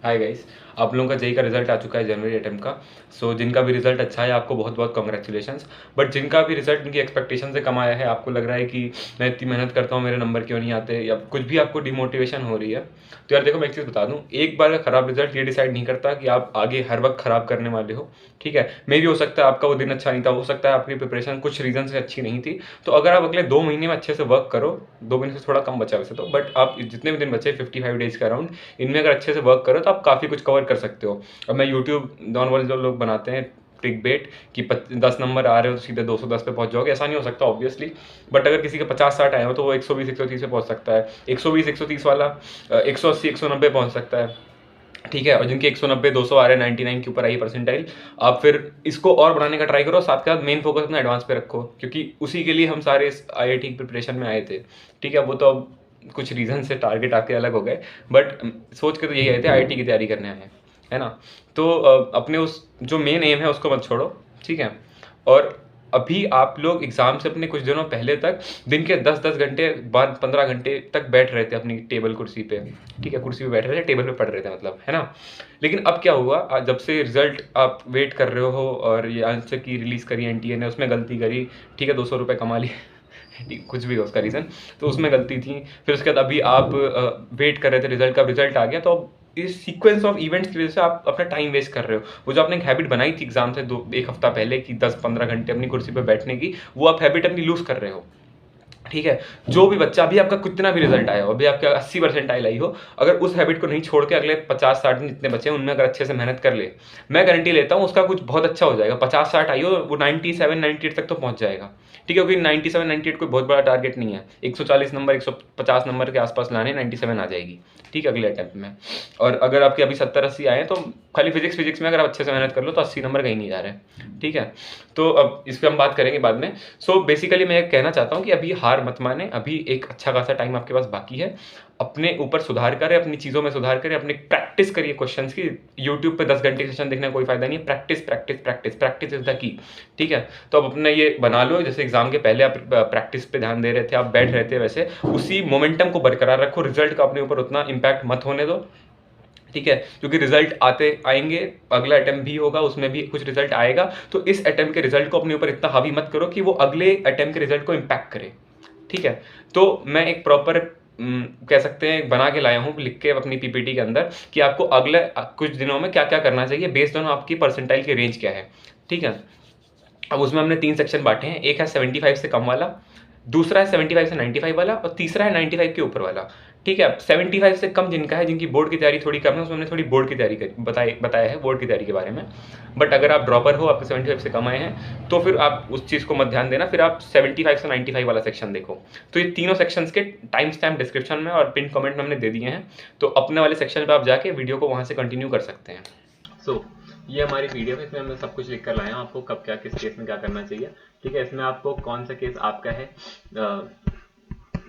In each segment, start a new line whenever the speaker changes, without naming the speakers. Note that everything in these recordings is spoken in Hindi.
हाय गाइस, आप लोगों का जेई का रिजल्ट आ चुका है जनवरी अटेम्प्ट का। सो जिनका भी रिजल्ट अच्छा है आपको बहुत बहुत कॉन्ग्रेचुलेशंस। बट जिनका भी रिजल्ट उनकी एक्सपेक्टेशन से कम आया है, आपको लग रहा है कि मैं इतनी मेहनत करता हूँ मेरे नंबर क्यों नहीं आते, या कुछ भी आपको डिमोटिवेशन हो रही है, तो यार देखो मैं एक चीज़ बता दूँ, एक बार का खराब रिजल्ट ये डिसाइड नहीं करता कि आप आगे हर वक्त खराब करने वाले हो। ठीक है, मे भी हो सकता है आपका वो दिन अच्छा नहीं था, हो सकता है आपकी प्रिपरेशन कुछ रीजन से अच्छी नहीं थी। तो अगर आप अगले 2 महीने में अच्छे से वर्क करो, 2 महीने से थोड़ा कम बचा वैसे तो, बट आप जितने भी दिन बचे 55 डेज का अराउंड, इनमें अगर अच्छे से वर्क करो तो आप काफ़ी कुछ कवर कर सकते हो। अब मैं यूट्यूब नॉर्मल जो लोग बनाते हैं क्लिक बेट कि 10 नंबर आ रहे हो तो सीधे 210 पे पहुंच जाओगे, ऐसा नहीं हो सकता ऑब्वियसली। बट अगर किसी के 50-60 आए हो तो वो 120-130 पे पहुंच सकता है, 120-130 वाला 180-190 पहुंच सकता है। ठीक है, और जिनके 190-200 आ रहे हैं, 99 के ऊपर आई परसेंटाइल, आप फिर इसको और बढ़ाने का ट्राई करो। साथ के साथ मेन फोकस अपना एडवांस पे रखो, क्योंकि उसी के लिए हम सारे इस आईआईटी की प्रिपरेशन में आए थे। ठीक है, वो तो अब कुछ रीजन से टारगेट आपके अलग हो गए, बट सोच के तो यही आए थे, आईआईटी की तैयारी करने आए हैं, है ना। तो अपने उस जो मेन एम है उसको मत छोड़ो। ठीक है, और अभी आप लोग एग्जाम से अपने कुछ दिनों पहले तक दिन के 10-10 घंटे बाद 15 घंटे तक बैठ रहे थे अपनी टेबल कुर्सी पे। ठीक है, कुर्सी पे बैठ रहे थे, टेबल पे पढ़ रहे थे, मतलब, है ना। लेकिन अब क्या हुआ, जब से रिजल्ट आप वेट कर रहे हो और ये आंसर की रिलीज करी एनटीए ने, उसमें गलती करी। ठीक है, 200 रुपये कमा लिए कुछ भी हो उसका रीज़न, तो उसमें गलती थी। फिर उसके बाद अभी आप वेट कर रहे थे रिजल्ट का, रिजल्ट आ गया, तो अब इस सीक्वेंस ऑफ इवेंट्स की वजह से आप अपना टाइम वेस्ट कर रहे हो। वो जो आपने एक हैबिट बनाई थी एग्जाम से 1 हफ्ता पहले कि 10-15 घंटे अपनी कुर्सी पर बैठने की, वो आप हैबिट अपनी लूज कर रहे हो। ठीक है, जो भी बच्चा अभी आपका कितना भी रिजल्ट आया हो, अभी आपका 80% आई हो, अगर उस हैबिट को नहीं छोड़ के अगले 50-60 दिन जितने बचे हैं उनमें अगर अच्छे से मेहनत कर ले, मैं गारंटी लेता हूँ उसका कुछ बहुत अच्छा हो जाएगा। 50-60 आई हो, वो 97-98 तक तो पहुंच जाएगा। ठीक है, क्योंकि 97-98 कोई बहुत बड़ा टारगेट नहीं है, 140 नंबर 150 नंबर के आसपास लाने, 97 आ जाएगी। ठीक है, अगले अटेम्प्ट में। और अगर आपके अभी 70-80 आए हैं तो खाली फिजिक्स में अगर आप अच्छे से मेहनत कर लो तो 80 नंबर कहीं नहीं जा रहे। ठीक है, तो अब इस पर हम बात करेंगे बाद में। सो बेसिकली मैं कहना चाहता हूँ कि अभी हार मत माने, अभी एक अच्छा खासा टाइम आपके पास बाकी है। अपने ऊपर सुधार करें, अपनी चीज़ों में सुधार करें, अपनी प्रैक्टिस करिए क्वेश्चंस की। यूट्यूब पे 10 घंटे सेशन देखने का कोई फायदा नहीं है। Practice practice practice practice is the key. ठीक है, तो अब अपना ये बना लो, जैसे एग्जाम के पहले आप प्रैक्टिस पे ध्यान दे रहे थे, आप बैठ रहे थे, वैसे उसी मोमेंटम को बरकरार रखो। रिजल्ट का अपने ऊपर उतना इम्पैक्ट मत होने दो। ठीक है, क्योंकि रिजल्ट आते आएंगे, अगला अटेम्प्ट भी होगा, उसमें भी कुछ रिजल्ट आएगा, तो इस अटेम्प्ट के रिजल्ट को अपने ऊपर इतना हावी मत करो कि वो अगले अटेम्प्ट के रिजल्ट को इम्पैक्ट करे। ठीक है, तो मैं एक प्रॉपर कह सकते हैं बना के लाया हूँ लिख के अपनी पीपीटी के अंदर कि आपको अगले कुछ दिनों में क्या क्या करना चाहिए बेस्ड ऑन आपकी परसेंटाइल की रेंज क्या है। ठीक है, अब उसमें हमने 3 सेक्शन बांटे हैं। एक है 75 से कम वाला, दूसरा है 75 से 95 वाला, और तीसरा है 95 के ऊपर वाला। ठीक है, 75 से कम जिनका है, जिनकी बोर्ड की तैयारी थोड़ी कम है, उसमें हमने थोड़ी बोर्ड की तैयारी बताया है बोर्ड की तैयारी के बारे में। बट अगर आप ड्रॉपर हो, आपके 75 से कम आए हैं, तो फिर आप उस चीज़ को मत ध्यान देना, फिर आप 75 से 95 वाला सेक्शन देखो। तो ये तीनों सेक्शंस के टाइम स्टैम्प डिस्क्रिप्शन में और पिन कमेंट में हमने दे दिए हैं, तो अपने वाले सेक्शन पर आप जाके वीडियो को वहाँ से कंटिन्यू कर सकते हैं। ये हमारी पीडीएफ है, इसमें हमने सब कुछ लिख कर लाए हैं आपको कब क्या किस केस में क्या करना चाहिए। ठीक है, इसमें आपको कौन सा केस आपका है,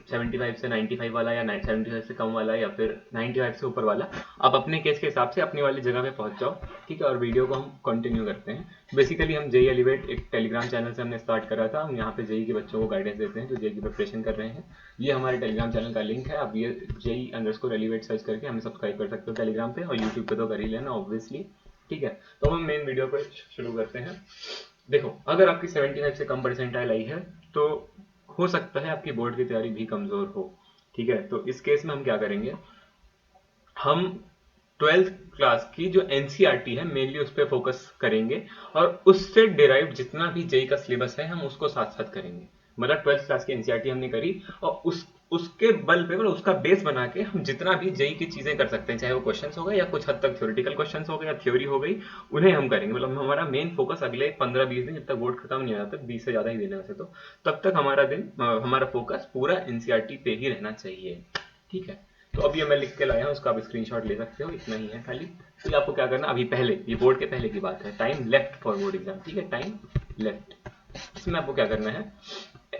75 से 95 वाला, या 75 से कम वाला, या फिर 95 से ऊपर वाला, आप अपने केस के हिसाब से अपनी वाली जगह पे पहुंच जाओ। ठीक है, और वीडियो को हम कंटिन्यू करते हैं। बेसिकली हम जेई एलिवेट एक टेलीग्राम चैनल से हमने स्टार्ट करा था, हम यहाँ पे जेई के बच्चों को गाइडेंस देते हैं जो जेई की प्रिपरेशन कर रहे हैं। ये हमारे टेलीग्राम चैनल का लिंक है, आप ये JEE_Elevate सर्च करके हमें सब्सक्राइब कर सकते हो टेलीग्राम पे, और यूट्यूब पे तो कर ही लेना ऑब्वियसली। ठीक है, तो हम मेन वीडियो को शुरू करते हैं। देखो, अगर आपकी 75 से कम परसेंटाइल आई है तो हो सकता है आपकी बोर्ड की तैयारी भी कमजोर हो। ठीक है, तो इस केस में हम क्या करेंगे, हम 12th क्लास की जो एनसीईआरटी है मेनली उस पर फोकस करेंगे, और उससे डिराइव जितना भी जेई का सिलेबस है हम उसको साथ साथ करेंगे। मतलब 12th क्लास की एनसीईआरटी हमने करी, और उसके बल पे, मतलब उसका बेस बना के हम जितना भी जेई की चीजें कर सकते हैं, चाहे वो क्वेश्चंस हो गए या कुछ हद तक थ्योरेटिकल क्वेश्चंस हो गए या थ्योरी हो गई, उन्हें हम करेंगे। मतलब हमारा मेन फोकस अगले 15-20 दिन, जब तक बोर्ड खत्म नहीं हो जाता, 20 से ज्यादा ही दिन है वैसे तो, तब तक हमारा फोकस पूरा एनसीईआरटी पे ही रहना चाहिए। ठीक है, तो अब ये मैं लिख के लाया हूँ, उसका आप स्क्रीनशॉट ले सकते हो, इतना ही है खाली। तो आपको क्या करना, अभी पहले, ये बोर्ड के पहले की बात है, time left for board exam. ठीक है, टाइम लेफ्ट, इसमें आपको क्या करना है,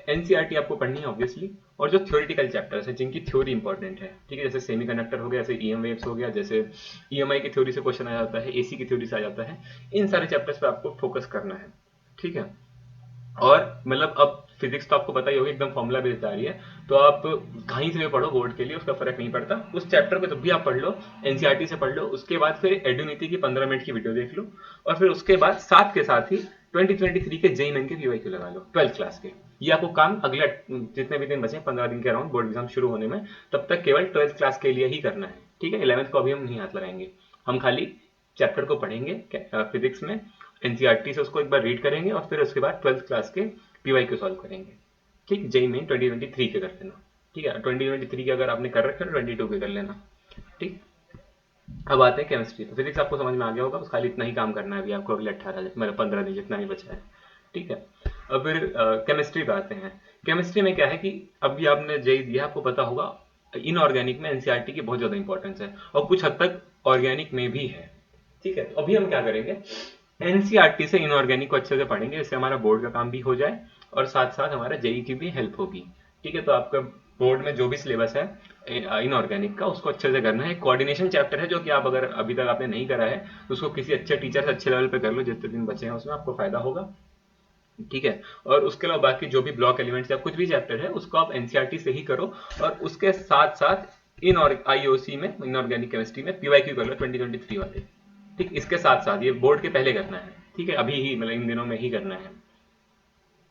एनसीईआरटी आपको पढ़नी है ऑब्वियसली, और जो थ्योरेटिकल चैप्टर्स है जिनकी थ्योरी इंपॉर्टेंट है। ठीक है, जैसे सेमीकंडक्टर हो गया, जैसे ईएम वेव्स हो गया, जैसे ईएमआई की थ्योरी से क्वेश्चन आ जाता है, एसी की थ्योरी से आ जाता है, इन सारे चैप्टर्स पे आपको फोकस करना है। ठीक है, और मतलब अब फिजिक्स तो आपको पता ही होगी एकदम फॉर्मूला बेस्ड आ रही है, तो आप कहीं से भी पढ़ो बोर्ड के लिए उसका फर्क नहीं पड़ता। उस चैप्टर को जब भी आप पढ़ लो एनसीईआरटी से पढ़ लो, उसके बाद फिर एडुनीति की 15 मिनट की वीडियो देख लो, और फिर उसके बाद साथ के साथ ही 2023 के जेईई मेन के पीवाईक्यू लगा लो 12th क्लास के। ये आपको काम अगले जितने भी दिन बचे 15 दिन के अराउंड बोर्ड एग्जाम शुरू होने में, तब तक केवल 12th क्लास के लिए ही करना है, ठीक है। 11th को अभी हम नहीं हाथ लगाएंगे, हम खाली चैप्टर को पढ़ेंगे फिजिक्स में, एनसीईआरटी से उसको एक बार रीड करेंगे और फिर उसके बाद 12th क्लास के पीवाईक्यू सॉल्व करेंगे, ठीक। जेईई मेन 2023 के कर लेना, ठीक है। 2023 के अगर आपने कर रखे तो 22 के कर लेना, ठीक। अब आते हैं केमिस्ट्री। तो फिजिक्स आपको समझ में आ गया होगा, बस खाली इतना ही काम करना है अभी आपको अगले 18 मतलब 15 दिन जितना ही बचा है, ठीक है। अब फिर केमिस्ट्री पे आते हैं। केमिस्ट्री में क्या है कि अभी आपने जेईई दिया, आपको पता होगा इनऑर्गेनिक में एनसीईआरटी की बहुत ज्यादा इंपॉर्टेंस है और कुछ हद तक ऑर्गेनिक में भी है, ठीक है। तो अभी हम क्या करेंगे, एनसीईआरटी से इनऑर्गेनिक को अच्छे से पढ़ेंगे, इससे हमारा बोर्ड का काम भी हो जाए और साथ साथ हमारा जेईई की भी हेल्प होगी, ठीक है। तो आपका बोर्ड में जो भी सिलेबस है इनऑर्गेनिक का उसको अच्छे से करना है। कोऑर्डिनेशन चैप्टर है जो कि आप अगर अभी तक आपने नहीं करा है तो उसको किसी अच्छे टीचर से अच्छे लेवल पे कर लो, जितने दिन बचे हैं उसमें आपको फायदा होगा, ठीक है। और उसके अलावा बाकी जो भी ब्लॉक एलिमेंट्स या कुछ भी चैप्टर है उसको आप एनसीईआरटी से ही करो, और उसके साथ साथ इन आईओसी में इनऑर्गेनिक केमिस्ट्री में पीवाईक्यू कर लो 2023 वाले, ठीक। इसके साथ साथ ये बोर्ड के पहले करना है, ठीक है, अभी ही मतलब इन दिनों में ही करना है,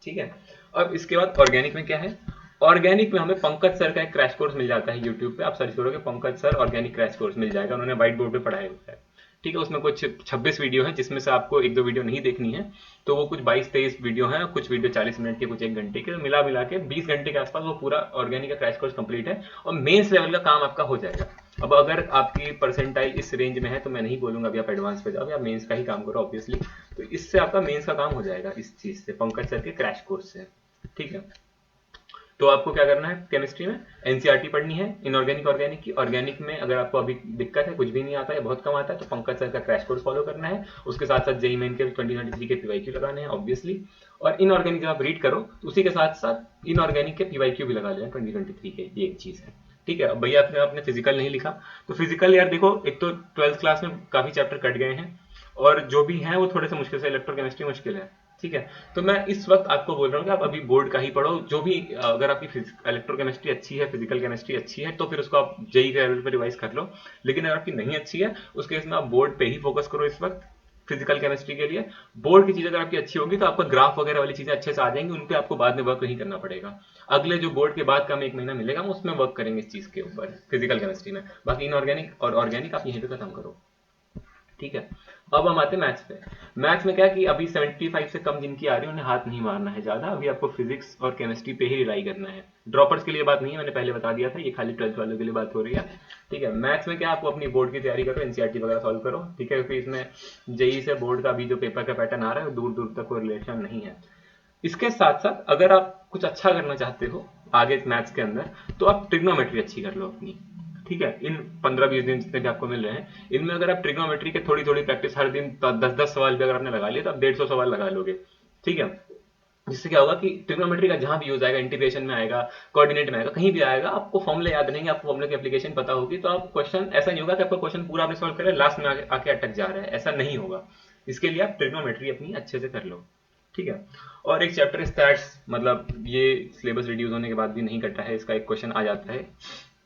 ठीक है। अब इसके बाद ऑर्गेनिक में क्या है, ऑर्गेनिक में हमें पंकज सर का एक क्रैश कोर्स मिल जाता है यूट्यूब पे, आप सर्च करोगे Pankaj sir organic crash course मिल जाएगा, उन्होंने व्हाइट बोर्ड पे पढ़ाया हुआ है, ठीक है। उसमें कुछ 26 वीडियो है जिसमें से आपको 1-2 वीडियो नहीं देखनी है, तो वो कुछ 22-23 वीडियो है, कुछ वीडियो 40 मिनट के, कुछ 1 घंटे के, मिला मिला के 20 घंटे के आसपास वो पूरा ऑर्गेनिक का क्रैश कोर्स कंप्लीट है और मेंस लेवल का काम आपका हो जाएगा। अब अगर आपकी परसेंटाइल इस रेंज में है तो मैं नहीं बोलूंगा अभी आप एडवांस पे जाओ, या मेंस का ही काम करो ऑब्वियसली, तो इससे आपका मेंस का काम हो जाएगा इस चीज से, पंकज सर के क्रैश कोर्स से, ठीक है। तो आपको क्या करना है, केमिस्ट्री में एनसीईआरटी पढ़नी है इनऑर्गेनिक ऑर्गेनिक की। ऑर्गेनिक में अगर आपको अभी दिक्कत है, कुछ भी नहीं आता है, बहुत कम आता है, तो पंकज सर का क्रैश कोर्स फॉलो करना है। उसके साथ साथ जेईई मेन के 2023 के पीवाईक्यू लगाने हैं ऑब्वियसली, और इनऑर्गेनिक जब आप रीड करो तो उसी के साथ साथ इनऑर्गेनिक के पीवाईक्यू भी लगा लेना 2023 के, ये एक चीज है, ठीक है। अब भैया आपने फिजिकल नहीं लिखा, तो फिजिकल यार देखो, एक तो 12th क्लास में काफी चैप्टर कट गए हैं और जो भी है वो थोड़े से मुश्किल से, इलेक्ट्रोकेमिस्ट्री मुश्किल है, ठीक है। तो मैं इस वक्त आपको बोल रहा हूँ कि आप अभी बोर्ड का ही पढ़ो, जो भी अगर आपकी इलेक्ट्रोकेमिस्ट्री अच्छी है, फिजिकल केमिस्ट्री अच्छी है, तो फिर उसको आप जेईई के लेवल पर रिवाइज कर लो। लेकिन अगर आपकी नहीं अच्छी है उस केस में आप बोर्ड पे ही फोकस करो इस वक्त फिजिकल केमिस्ट्री के लिए। बोर्ड की चीज अगर आपकी अच्छी होगी तो आपका ग्राफ वगैरह वाली चीजें अच्छे से आ जाएंगी, उन पे आपको बाद में वर्क नहीं करना पड़ेगा। अगले जो बोर्ड के बाद का हमें 1 महीना मिलेगा हम उसमें वर्क करेंगे इस चीज के ऊपर, फिजिकल केमिस्ट्री में। बाकी इनऑर्गेनिक और ऑर्गेनिक आप यहीं पे खत्म करो, ठीक है। अब हम आते हैं मैथ्स पे। मैथ्स में क्या कि अभी 75 से कम जिनकी आ रही है उन्हें हाथ नहीं मारना है ज्यादा, अभी आपको फिजिक्स और केमिस्ट्री पे ही रिलाई करना है। ड्रॉपर्स के लिए बात नहीं है, मैंने पहले बता दिया था, ये खाली 12th वालों के लिए बात हो रही है, ठीक है। मैथ्स में क्या आपको अपनी बोर्ड की तैयारी करो, एनसीईआरटी वगैरह सॉल्व करो, ठीक है, क्योंकि इसमें जेईई से बोर्ड का भी जो पेपर का पैटर्न आ रहा है दूर दूर तक कोई रिलेशन नहीं है। इसके साथ साथ अगर आप कुछ अच्छा करना चाहते हो आगे मैथ्स के अंदर, तो आप ट्रिग्नोमेट्री अच्छी कर लो अपनी, ठीक है। इन 15-20 दिन जितने भी आपको मिल रहे हैं इनमें अगर आप ट्रिग्नोमेट्री के थोड़ी थोड़ी प्रैक्टिस हर दिन 10-10 सवाल भी अगर आपने लगा लिया तो आप 150 सवाल लगा लोगे, ठीक है। जिससे क्या होगा कि ट्रिग्नोमेट्री का जहां भी यूज आएगा, इंटीग्रेशन में आएगा, कोऑर्डिनेट में आएगा, कहीं भी आएगा, आपको फॉर्मूले याद रहेंगे, आपको फॉर्मूले की एप्लीकेशन पता होगी, तो आप क्वेश्चन ऐसा नहीं होगा कि आपका क्वेश्चन पूरा आपने सॉल्व करा लास्ट में आके अटक जा रहा है, ऐसा नहीं होगा। इसके लिए आप ट्रिग्नोमेट्री अपनी अच्छे से कर लो, ठीक है। और एक चैप्टर स्टैट्स, मतलब ये सिलेबस रिड्यूस होने के बाद भी नहीं कटा है, इसका एक क्वेश्चन आ जाता है,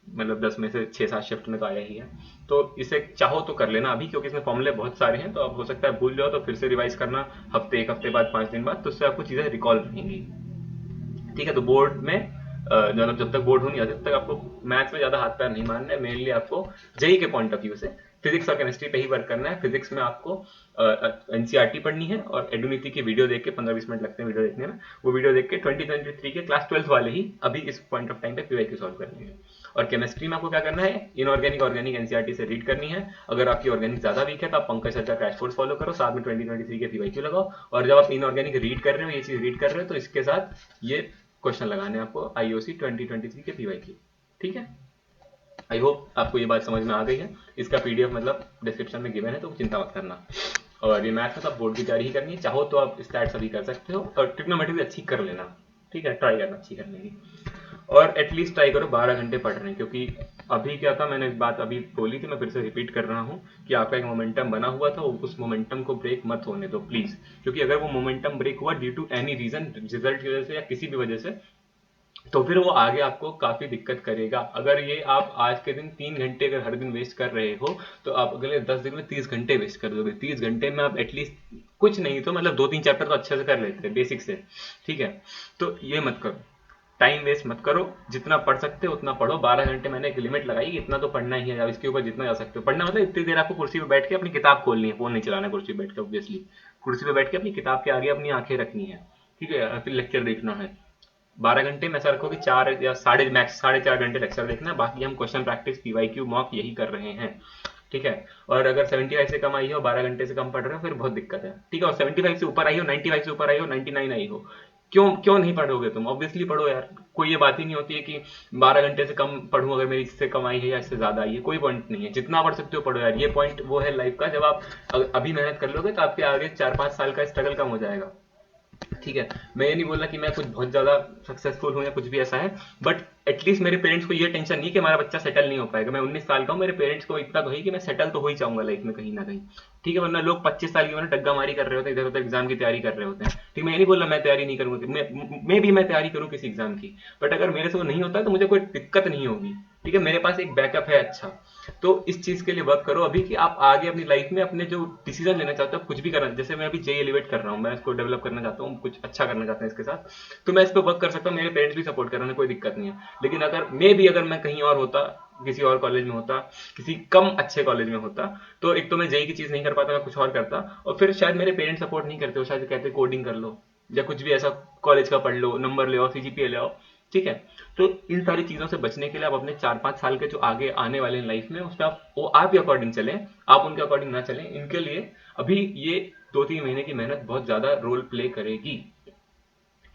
मतलब 10 में से 6-7 शिफ्ट में तो आया ही है, तो इसे चाहो तो कर लेना अभी, क्योंकि इसमें फॉर्मूले बहुत सारे हैं, तो अब हो सकता है भूल जाओ तो फिर से रिवाइज करना एक हफ्ते बाद, 5 दिन बाद, तो उससे आपको चीजें रिकॉल रहेंगी, ठीक है। तो बोर्ड में जब तक बोर्ड हो नहीं जब तक आपको मैथ्स में ज्यादा हाथ पैर नहीं मारना है, मेनली आपको जेईई के पॉइंट ऑफ व्यू से फिजिक्स और केमिस्ट्री पे ही वर्क करना है। फिजिक्स में आपको एनसीईआरटी पढ़नी है और एडुनीति की वीडियो देख के, 15-20 मिनट लगते हैं वीडियो देखने में, वो वीडियो देख के 2023 के क्लास 12th वाले ही अभी इस पॉइंट ऑफ टाइम पे पीवाईक्यू सॉल्व करनी है। और केमिस्ट्री में आपको क्या करना है, इनऑर्गेनिक ऑर्गेनिक एनसीईआरटी से रीड करनी है। अगर आपकी ऑर्गेनिक ज्यादा वीक है तो आप पंकज सर का क्रैश कोर्स फॉलो करो, साथ में 2023 के पीवाईक्यू लगाओ, और जब आप इनऑर्गेनिक रीड कर रहे हो, ये चीज रीड कर रहे हो, तो इसके साथ ये क्वेश्चन लगाने आपको आईओसी 2023 के पीवाईक्यू, ठीक है। आई होप आपको ये बात समझ में आ गई है। इसका पीडीएफ मतलब डिस्क्रिप्शन में गिवन है, तो चिंता मत करना। और ये मैथ्स में तो आप बोर्ड की तैयारी ही करनी है, चाहो तो आप स्टैट्स अभी कर सकते हो, और ट्रिग्नोमेट्री भी अच्छी कर लेना, ठीक है, ट्राई करना अच्छी करने की। और एटलीस्ट ट्राई करो 12 घंटे पढ़ रहे हैं, क्योंकि अभी क्या था, मैंने एक बात अभी बोली थी, मैं फिर से रिपीट कर रहा हूँ कि आपका एक मोमेंटम बना हुआ था, उस मोमेंटम को ब्रेक मत होने दो प्लीज, क्योंकि अगर वो मोमेंटम ब्रेक हुआ due to any reason, result की वजह से या किसी भी वजह से, तो फिर वो आगे आपको काफी दिक्कत करेगा। अगर ये आप आज के दिन 3 घंटे अगर हर दिन वेस्ट कर रहे हो, तो आप अगले 10 दिन में 30 घंटे वेस्ट कर दोगे। 30 घंटे में आप एटलीस्ट कुछ नहीं तो मतलब 2-3 चैप्टर तो अच्छे से कर लेते हैं बेसिक से, ठीक है। तो ये मत करो, टाइम वेस्ट मत करो, जितना पढ़ सकते हो उतना पढ़ो। 12 घंटे मैंने एक लिमिट लगाई, इतना तो पढ़ना ही है, अब इसके ऊपर जितना जा सकते हो पढ़ना, मतलब इतनी देर आपको कुर्सी पे बैठ के अपनी किताब खोलनी है, फोन नहीं चलाना कुर्सी पे बैठ के, ऑब्वियसली कुर्सी पे बैठ के अपनी किताब के आगे अपनी आंखें रखनी है, ठीक है, फिर लेक्चर देखना है। 12 घंटे में ऐसा रखो कि 4 या 4.5 घंटे लेक्चर देखना है, बाकी हम क्वेश्चन प्रैक्टिस पीवाईक्यू मॉक यही कर रहे हैं, ठीक है। और अगर 75 से कम आई हो, 12 घंटे से कम पढ़ रहे हो, फिर बहुत दिक्कत है, ठीक है। और 75 से ऊपर आई हो, 95 से ऊपर आई हो, 99 आई हो, क्यों क्यों नहीं पढ़ोगे तुम? ऑब्वियसली पढ़ो यार, कोई ये बात ही नहीं होती है कि 12 घंटे से कम पढ़ूं अगर मेरी इससे कम आई है या इससे ज्यादा आई है, कोई पॉइंट नहीं है, जितना पढ़ सकते हो पढ़ो यार। ये पॉइंट वो है लाइफ का, जब आप अभी मेहनत कर लोगे तो आपके आगे 4-5 साल का स्ट्रगल कम हो जाएगा, ठीक है। मैं ये नहीं बोल रहा कि मैं कुछ बहुत ज्यादा सक्सेसफुल हूँ या कुछ भी ऐसा है, बट एटलीस्ट मेरे पेरेंट्स को ये टेंशन नहीं कि हमारा बच्चा सेटल नहीं हो पाएगा। मैं 19 साल का हूँ, मेरे पेरेंट्स को इतना तो है कि मैं सेटल तो हो ही जाऊंगा लाइफ में कहीं ना कहीं, ठीक है। वरना लोग 25 साल की उम्र में डग्गा मारी कर रहे होते हैं, इधर उधर एग्जाम की तैयारी कर रहे होते हैं, ठीक। मैं ये नहीं बोल रहा मैं तैयारी नहीं करूंगा, मैं भी मैं तैयारी करूँ किसी एग्जाम की, बट अगर मेरे से वो नहीं होता तो मुझे कोई दिक्कत नहीं होगी, ठीक है। मेरे पास एक बैकअप है अच्छा। तो इस चीज के लिए वर्क करो अभी कि आप आगे अपनी लाइफ में अपने जो डिसीजन लेना चाहते हो, कुछ भी करना, जैसे मैं अभी जेई एलिवेट कर रहा हूँ, मैं इसको डेवलप करना चाहता हूँ, कुछ अच्छा करना चाहता हूँ इसके साथ, तो मैं इस पर वर्क कर सकता हूँ, मेरे पेरेंट्स भी सपोर्ट कर रहे हैं, कोई दिक्कत नहीं है। लेकिन अगर मैं कहीं और होता, किसी और कॉलेज में होता, किसी कम अच्छे कॉलेज में होता, तो एक तो मैं जेई की चीज नहीं कर पाता, मैं कुछ और करता, और फिर शायद मेरे पेरेंट्स सपोर्ट नहीं करते हो, शायद कहते कोडिंग कर लो या कुछ भी ऐसा कॉलेज का पढ़ लो, नंबर ले आओ, सीजीपीए ले आओ, ठीक है। तो इन सारी चीजों से बचने के लिए आप अपने 4-5 साल के जो आगे आने वाले लाइफ में, उसमें वो आपके अकॉर्डिंग चलें, आप उनके अकॉर्डिंग ना चलें। इनके लिए अभी ये 2-3 महीने की मेहनत बहुत ज्यादा रोल प्ले करेगी,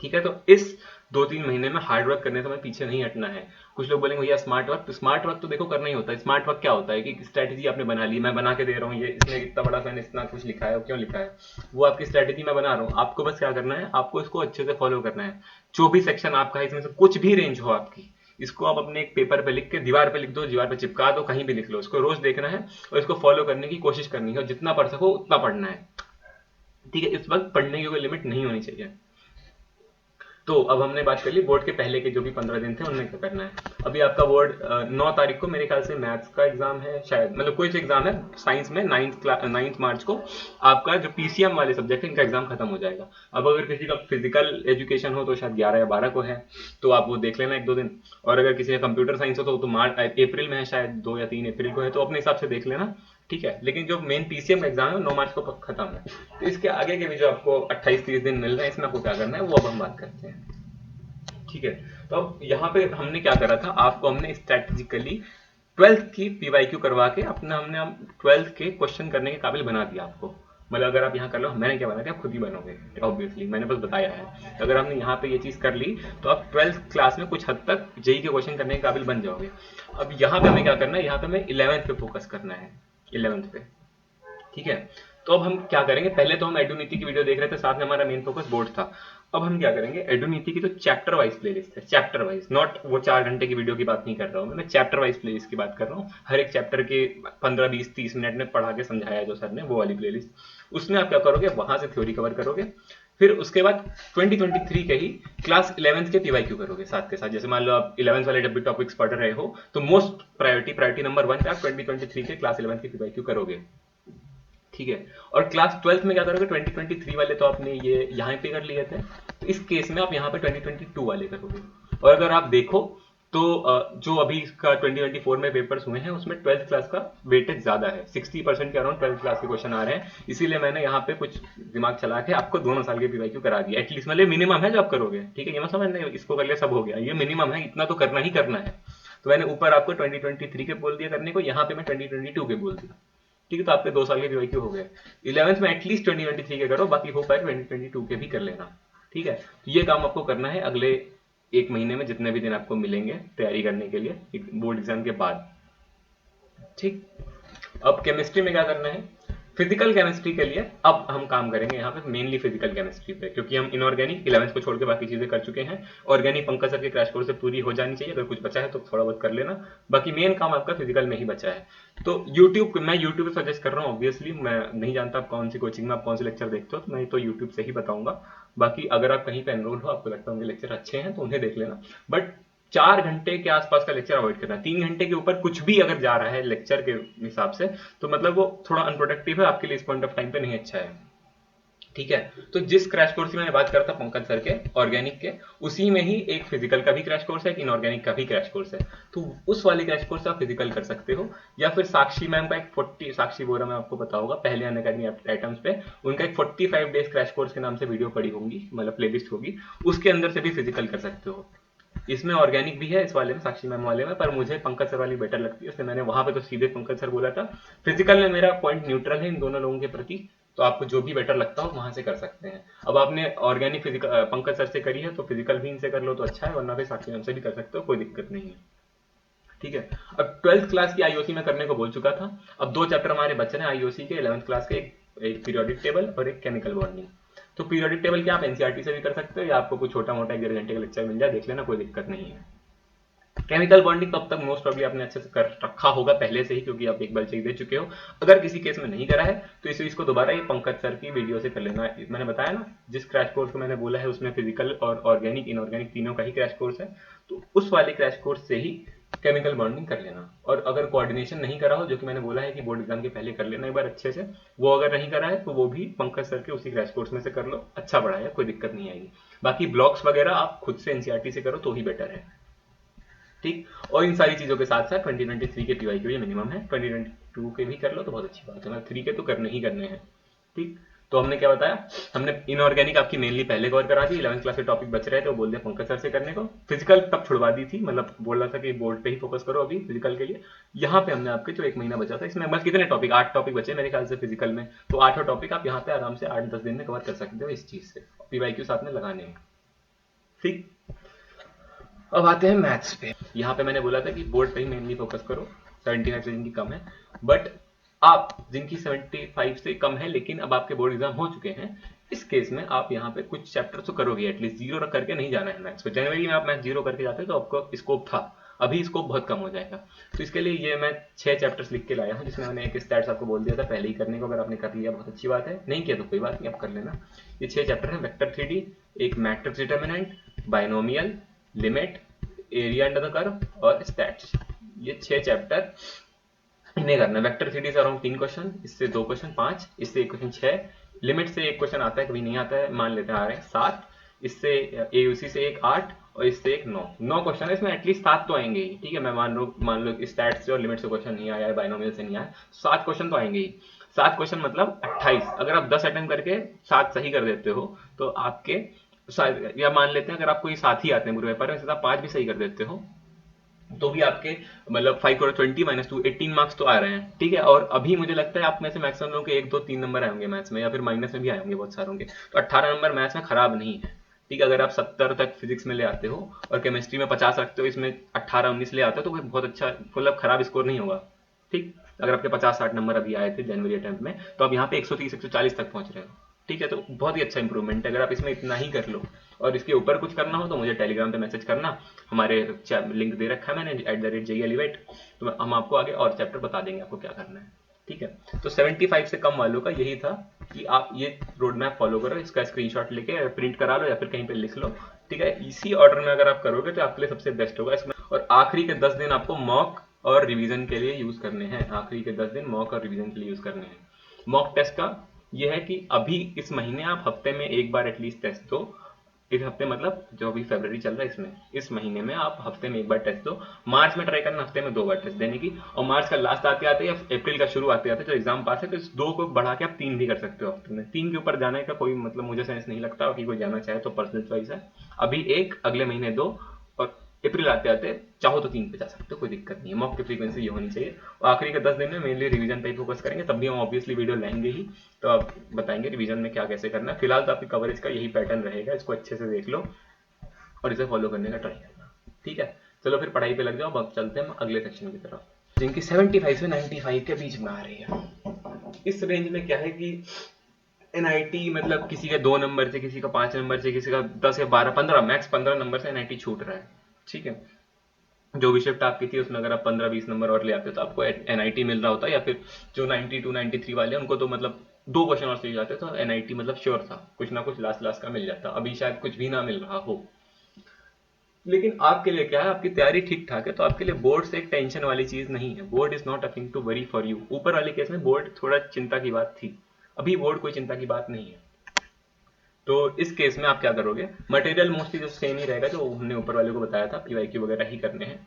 ठीक है। तो इस 2-3 महीने में हार्ड वर्क करने से हमें पीछे नहीं हटना है। कुछ लोग बोलेंगे भैया स्मार्ट वर्क, तो स्मार्ट वर्क तो देखो करना ही होता है। स्मार्ट वर्क क्या होता है कि स्ट्रैटेजी आपने बना ली, मैं बना के दे रहा हूँ, ये इसने इतना बड़ा मैंने इतना कुछ लिखा है, क्यों लिखा है, वो आपकी स्ट्रैटेजी मैं बना रहा हूँ, आपको बस क्या करना है, आपको इसको अच्छे से फॉलो करना है। जो भी सेक्शन आपका है, इसमें से कुछ भी रेंज हो आपकी, इसको आप अपने एक पेपर पे लिख के दीवार पे लिख दो, दीवार पे चिपका दो, कहीं भी लिख लो, इसको रोज देखना है और इसको फॉलो करने की कोशिश करनी है, और जितना पढ़ सको उतना पढ़ना है, ठीक है। इस वक्त पढ़ने की कोई लिमिट नहीं होनी चाहिए। तो अब हमने बात कर ली बोर्ड के पहले के जो भी 15 दिन थे उनमें क्या करना है। अभी आपका बोर्ड 9 तारीख को मेरे ख्याल से मैथ्स का एग्जाम है शायद, मतलब कोई सा एग्जाम है साइंस में, 9 मार्च को आपका जो पीसीएम वाले सब्जेक्ट है इनका एग्जाम खत्म हो जाएगा। अब अगर किसी का फिजिकल एजुकेशन हो तो शायद 11 या 12 को है, तो आप वो देख लेना 1-2 दिन। और अगर किसी का कंप्यूटर साइंस हो तो मार्च अप्रैल में है शायद, 2 या 3 अप्रैल को है, तो अपने हिसाब से देख लेना, ठीक है। लेकिन जो मेन पीसीएम का एग्जाम है 9 मार्च को खत्म है। तो इसके आगे के भी जो आपको 28-30 दिन मिल रहे हैं, इसमें आपको क्या करना है वो अब हम बात करते हैं, ठीक है। तो अब यहाँ पे हमने क्या करा था, आपको हमने स्ट्रेटेजिकली 12th की पीवाईक्यू करवा के अपना हमने हम 12th के क्वेश्चन करने के काबिल बना दिया आपको। मतलब अगर आप यहाँ कर लो, मैंने क्या बना दिया, आप खुद ही बनोगे, ऑब्वियसली मैंने बस बताया है। अगर आपने यहाँ पे ये चीज कर ली तो आप 12th क्लास में कुछ हद तक जेई के क्वेश्चन करने के काबिल बन जाओगे। अब यहाँ पे हमें क्या करना है, यहाँ पे हमें 11th पे फोकस करना है, 11th पे, ठीक है। तो अब हम क्या करेंगे, पहले तो हम एडुनीति की वीडियो देख रहे थे, साथ में हमारा मेन फोकस बोर्ड था। अब हम क्या करेंगे, एडुनीति की तो चैप्टर वाइज प्लेलिस्ट है, चैप्टर वाइज, नॉट वो 4 घंटे की वीडियो की बात नहीं कर रहा हूँ मैं चैप्टर वाइज प्लेलिस्ट की बात कर रहा हूँ। हर एक चैप्टर के 15-20-30 मिनट में पढ़ा के समझाया जो सर ने, वो वाली प्लेलिस्ट। उसमें आप क्या करोगे, वहां से थ्योरी कवर करोगे, फिर उसके बाद 2023 के ही क्लास 11th के पीवाईक्यू करोगे साथ के साथ। जैसे मान लो आप 11th वाले डब्ल्यू टॉपिक्स पढ़ रहे हो, तो मोस्ट प्रायोरिटी नंबर 1 पे आप 2023 के क्लास 11th के पीवाईक्यू करोगे, ठीक है। और क्लास 12th में क्या करोगे, 2023 वाले तो आपने ये यहाँ पे कर लिए थे, तो इस केस में आप यहाँ पे 2022 वाले करोगे। और अगर आप देखो तो जो अभी इसका 2024 में पेपर्स हुए हैं उसमें 12th क्लास का वेटेज ज्यादा है, 60% के अराउंड 12th क्लास के क्वेश्चन आ रहे हैं। इसीलिए मैंने यहाँ पे कुछ दिमाग चला के आपको दोनों साल के पीवाईक्यू करा दिया एटलीस्ट, मतलब मिनिमम है जो आप करोगे, ठीक है। ये मत समझ नहीं इसको कर लिया सब हो गया, ये मिनिमम है, इतना तो करना ही करना है। तो मैंने ऊपर आपको 2023 के बोल दिया करने को, यहाँ पे मैं 2022 के बोल दिया, ठीक है। तो आपके 2 साल के पीवाईक्यू हो गए। 11th में एटलीस्ट 2023 के करो, बाकी हो पाए 2022 के भी कर लेना, ठीक है। तो ये काम आपको करना है अगले 1 महीने में, जितने भी दिन आपको मिलेंगे तैयारी करने के लिए बोर्ड एग्जाम के बाद, ठीक। अब केमिस्ट्री में क्या करना है, फिजिकल केमिस्ट्री के लिए अब हम काम करेंगे यहाँ पे मेनली फिजिकल केमिस्ट्री पे, क्योंकि हम इनऑर्गेनिक 11th को छोड़ के बाकी चीजें कर चुके हैं। ऑर्गेनिक पंकज सर के क्रैश कोर्स से पूरी हो जानी चाहिए, अगर कुछ बचा है तो थोड़ा बहुत कर लेना, बाकी मेन काम आपका फिजिकल में ही बचा है। तो मैं यूट्यूब पे सजेस्ट कर रहा हूँ, ऑब्वियसली मैं नहीं जानता आप कौन सी कोचिंग में आप कौन से लेक्चर देखते हो, तो मैं तो यूट्यूब से ही बताऊंगा। बाकी अगर आप कहीं पे एनरोल हो, आपको लगता है उनके लेक्चर अच्छे हैं तो उन्हें देख लेना, बट 4 घंटे के आसपास का लेक्चर अवॉइड करना। 3 घंटे के ऊपर कुछ भी अगर जा रहा है लेक्चर के हिसाब से तो मतलब वो थोड़ा अनप्रोडक्टिव है आपके लिए, इस पॉइंट ऑफ टाइम पे नहीं अच्छा है। ठीक है, तो जिस क्रैश कोर्स की मैंने बात करता पंकज सर के ऑर्गेनिक के, उसी में ही एक फिजिकल का भी क्रैश कोर्स है, एक इनऑर्गेनिक का भी क्रैश कोर्स है। तो उस वाले क्रैश कोर्स से आप फिजिकल कर सकते हो, या फिर साक्षी मैम का एक 40, साक्षी बोरा में आपको पता होगा पहले अनअकैडमी आइटम्स पे उनका एक 45 डेज क्रैश कोर्स के नाम से वीडियो पड़ी होंगी, मतलब प्लेलिस्ट होगी, उसके अंदर से भी फिजिकल कर सकते हो। इसमें ऑर्गेनिक भी है इस वाले में, साक्षी मैम वाले में, पर मुझे पंकज सर वाली बेटर लगती है, इसलिए मैंने वहां पे तो सीधे पंकज सर बोला था। फिजिकल में मेरा पॉइंट न्यूट्रल है इन दोनों लोगों के प्रति, तो आपको जो भी बेटर लगता हो वहां से कर सकते हैं। अब आपने ऑर्गेनिक फिजिकल पंकज सर से करी है तो फिजिकल भी इनसे कर लो तो अच्छा है, वरना फिर साक्षी मैम से भी कर सकते हो, कोई दिक्कत नहीं है। ठीक है, अब 12th क्लास की आईओसी में करने को बोल चुका था, अब 2 चैप्टर हमारे बच्चे हैं आईओसी के 11th क्लास के, एक पीरियोडिक टेबल और एक केमिकल बॉन्डिंग। तो पीरियोडिक टेबल क्या आप एनसीईआरटी से भी कर सकते हो, या आपको कुछ छोटा मोटा 1.5 घंटे का लेक्चर मिल जाए, देख लेना, कोई दिक्कत नहीं है। केमिकल बॉन्डिंग तो अब तक मोस्ट प्रॉब्ली आपने अच्छे से कर रखा होगा पहले से ही, क्योंकि आप एक बार चेक दे चुके हो। अगर किसी केस में नहीं करा है तो इसको दोबारा ये पंकज सर की वीडियो से कर लेना। मैंने बताया ना, जिस क्रैश कोर्स को मैंने बोला है उसमें फिजिकल और ऑर्गेनिक इनऑर्गेनिक तीनों का ही क्रैश कोर्स है, तो उस वाले क्रैश कोर्स से ही केमिकल बॉन्डिंग कर लेना। और अगर कोऑर्डिनेशन नहीं करा हो, जो कि मैंने बोला है कि बोर्ड एग्जाम के पहले कर लेना एक बार अच्छे से, वो अगर नहीं करा है तो वो भी पंकज सर के उसी क्रैश कोर्स में से कर लो, अच्छा पढ़ाया, कोई दिक्कत नहीं आएगी। बाकी ब्लॉक्स वगैरह आप खुद से एनसीईआरटी से करो तो ही बेटर है। ठीक, और इन सारी चीजों के साथ साथ 2023 के पीवाई ये मिनिमम है, 2022 के भी कर लो तो बहुत अच्छी बात है, मतलब 3 के तो करने ही करने हैं। ठीक, तो हमने क्या बताया, हमने इनऑर्गेनिक आपकी मेनली पहले कवर करा दी, 11th क्लास के टॉपिक बच रहे थे वो बोल दिया पंकज सर से करने को। फिजिकल तब छुड़वा दी थी, मतलब बोल रहा था कि बोर्ड पे ही फोकस करो अभी फिजिकल के लिए। यहाँ पे हमने आपके जो 1 महीना बचा था इसमें बस कितने टॉपिक, 8 टॉपिक बचे मेरे ख्याल से फिजिकल में, तो 8 टॉपिक आप यहाँ पे आराम से 8-10 दिन में कवर कर सकते हो इस चीज से, पीवाईक्यू साथ में लगाने हैं। ठीक, अब आते हैं मैथ्स पे। यहाँ पे मैंने बोला था कि बोर्ड पे ही मेनली फोकस करो, 75 से जिनकी कम है, बट आप जिनकी 75 से कम है लेकिन अब आपके बोर्ड एग्जाम हो चुके हैं, इस केस में आप यहाँ पे कुछ चैप्टर तो करोगे एटलीस्ट, जीरो रख करके नहीं जाना है मैथ्स पे। जनवरी में आप मैथ जीरो करके जाते तो आपको स्कोप था, अभी स्कोप बहुत कम हो जाएगा। तो इसके लिए ये मैं 6 चैप्टर्स लिख के लाया हूँ, जिसमें मैंने एक स्टैट्स आपको बोल दिया था पहले ही करने को, अगर आपने कर लिया बहुत अच्छी बात है, नहीं किया तो कोई बात नहीं, आप कर लेना। ये 6 चैप्टर है, वेक्टर 3D, एक matrix determinant, binomial, limit, area under the curve और स्टैट्स। ये 6 चैप्टर इन्हें करना है। वेक्टर 3D से अराउंड 3 क्वेश्चन, इससे 2 क्वेश्चन 5, इससे 1 क्वेश्चन 6, लिमिट से 1 क्वेश्चन आता है कभी नहीं आता है, मान लेते हैं आ रहे हैं 7, इससे एयूसी से 1 8 और इससे 1 9 क्वेश्चन है, इसमें एटलीस्ट 7 तो आएंगे ही। ठीक है, मैं मान लो स्टैट्स से और लिमिट से क्वेश्चन नहीं आया है, बाइनोमियल से नहीं आया, 7 क्वेश्चन तो आएंगे ही। 7 क्वेश्चन मतलब 28, अगर आप 10 अटेम्प्ट करके 7 सही कर देते हो तो आपके, या मान लेते हैं अगर आपको ये 7 ही आते हैं पूरे पेपर में, आप 5 भी सही कर देते हो तो भी आपके मतलब 5 और 20 माइनस 2 18 मार्क्स तो आ रहे हैं। ठीक है, और अभी मुझे लगता है आप में से मैक्सिमम लोगों के 1 2 3 नंबर आएंगे मैथ्स में, या फिर माइनस में भी आएंगे बहुत सारों के, तो 18 नंबर मैथ्स में खराब नहीं है। ठीक है, अगर आप 70 तक फिजिक्स में ले आते हो और केमिस्ट्री में 50 रखते हो, इसमें 18-19 ले आते हो, तो बहुत अच्छा, मतलब खराब स्कोर नहीं होगा। ठीक, अगर आपके 50-60 नंबर अभी आए थे जनवरी अटेम्प्ट में, तो आप यहाँ पे 130-140 तक पहुंच रहे हो। ठीक है, तो बहुत ही अच्छा इंप्रूवमेंट है। अगर आप इसमें इतना ही कर लो और इसके ऊपर कुछ करना हो तो मुझे टेलीग्राम पे मैसेज करना, हमारे लिंक दे रखा है मैंने @JELEVATE, तो हम आपको आगे और चैप्टर बता देंगे आपको क्या करना है। ठीक है, तो 75 से कम वालों का यही था कि आप ये रोड मैप फॉलो करो, इसका स्क्रीनशॉट लेके प्रिंट करा लो या फिर कहीं पे लिख लो। ठीक है, इसी ऑर्डर में अगर आप करोगे तो आपके लिए सबसे बेस्ट होगा इसमें। और आखिरी के 10 दिन आपको मॉक और रिवीजन के लिए यूज करने हैं, आखिरी के 10 दिन मॉक और रिवीजन के लिए यूज करने हैं। मॉक टेस्ट का यह है कि अभी इस महीने आप हफ्ते में एक बार एटलीस्ट टेस्ट दो, इस हफ्ते मतलब जो अभी फरवरी चल रहा है इसमें, इस महीने में आप हफ्ते में एक बार टेस्ट दो। मार्च में ट्राई करना हफ्ते में 2 बार टेस्ट देने की, और मार्च का लास्ट आते आते या अप्रैल का शुरू आते आते जो एग्जाम पास है तो इस 2 को बढ़ा के आप 3 भी कर सकते हो हफ्ते में। 3 के ऊपर जाने का कोई मतलब मुझे सेंस नहीं लगता कि कोई जाना चाहे तो, पर्सनल चॉइस है। अभी 1, अगले महीने 2, और अप्रैल आते आते चाहो तो 3 पे जा सकते हो, कोई दिक्कत नहीं है। मॉक की फ्रीक्वेंसी ये होनी चाहिए। और आखिरी के 10 दिन में मेनली रिवीजन पे ही फोकस करेंगे, तब भी हम ऑब्वियसली वीडियो लाएंगे ही, तो आप बताएंगे रिवीजन में क्या कैसे करना है। फिलहाल तो आपकी कवरेज का यही पैटर्न रहेगा, इसको अच्छे से देख लो और इसे फॉलो करने का ट्राई करना। ठीक है, चलो फिर पढ़ाई पे लग जाओ। अब चलते हैं हम अगले सेक्शन की तरफ, जिनकी 75 से 95 के बीच में आ रही है। इस रेंज में क्या है कि एनआईटी मतलब किसी का 2 नंबर से, किसी का 5 नंबर से, किसी का 10 या 12 15 मैक्स 15 नंबर से एनआईटी छूट रहा है। ठीक है, जो भी शिफ्ट आपकी थी उसमें अगर आप 15-20 नंबर और ले आते तो आपको एनआईटी मिल रहा होता, या फिर जो 92 93 वाले हैं उनको तो मतलब 2 क्वेश्चन और सही जाते तो एनआईटी मतलब श्योर था, कुछ ना कुछ लास्ट लास्ट का मिल जाता। अभी शायद कुछ भी ना मिल रहा हो। लेकिन आपके लिए क्या है, आपकी तैयारी ठीक ठाक है तो आपके लिए बोर्ड से एक टेंशन वाली चीज नहीं है। Board is not a thing to worry for you. ऊपर वाले केस में बोर्ड थोड़ा चिंता की बात थी, अभी बोर्ड कोई चिंता की बात नहीं है। तो इस केस में आप क्या करोगे, मटेरियल मोस्टली जो सेम ही रहेगा जो हमने ऊपर वाले को बताया था, पीवाईक्यू वगैरह ही करने हैं।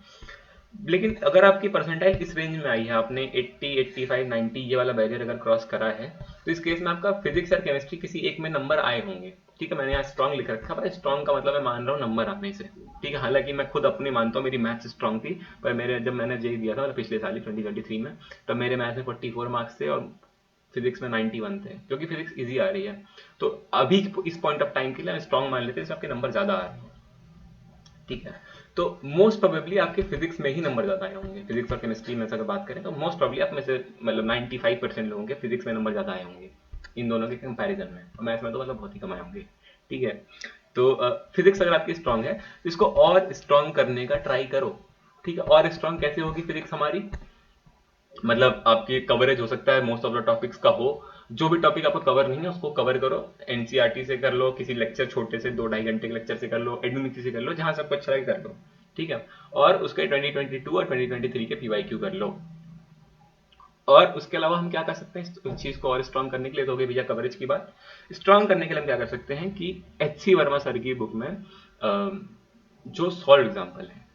लेकिन अगर आपकी परसेंटाइल इस रेंज में आई है, आपने 80 85 90 ये वाला बैरियर अगर क्रॉस करा है, तो इस केस में आपका फिजिक्स और केमिस्ट्री किसी एक में नंबर आए होंगे। ठीक है, मैंने यहाँ स्ट्रॉन्ग लिख रखा है, स्ट्रॉन्ग का मतलब मैं मान रहा हूँ नंबर आने से। ठीक है, हालांकि मैं खुद अपनी मानता हूँ मेरी मैथ्स स्ट्रॉन्ग थी, पर मेरे जब मैंने जेई दिया था मतलब पिछले साल ही 2023 में, तब मेरे मैथ्स में 44 मार्क्स थे और फिजिक्स में 91 थे, क्योंकि फिजिक्स इजी आ रही है। तो अभी इस पॉइंट ऑफ टाइम के लिए हम स्ट्रॉन्ग मान लेते हैं, इसमें आपके नंबर ज्यादा आ रहे हैं। ठीक है, तो मोस्ट प्रोबेबली आपके फिजिक्स में ही नंबर ज्यादा आए होंगे। फिजिक्स और केमिस्ट्री में अगर बात करें तो मोस्ट प्रोबेबली आप में से मतलब 95% लोगों के फिजिक्स में नंबर ज्यादा आए होंगे इन दोनों के कंपैरिजन में, और मैथ्स में तो मतलब बहुत ही कम आए होंगे। ठीक है, तो फिजिक्स अगर आपकी स्ट्रांग है तो इसको और स्ट्रांग करने का ट्राई करो। ठीक है, और स्ट्रांग कैसे होगी फिजिक्स हमारी, मतलब आपकी कवरेज हो सकता है मोस्ट ऑफ द टॉपिक्स का हो, जो भी टॉपिक आपको कवर नहीं है उसको कवर करो। एनसीईआरटी से कर लो, किसी लेक्चर छोटे से 2-2.5 घंटे के लेक्चर से कर लो, एडमिनिटी से कर लो, जहां सबको अच्छा लगे कर लो। ठीक है, और उसके 2022 और 2023 के पीवाईक्यू कर लो। और उसके अलावा हम क्या कर सकते हैं इस चीज को और स्ट्रांग करने के लिए, तो हो गई भैया कवरेज की बात। स्ट्रांग करने के लिए हम क्या कर सकते हैं कि एचसी वर्मा सर की बुक में जो सॉल्व एग्जाम्पल है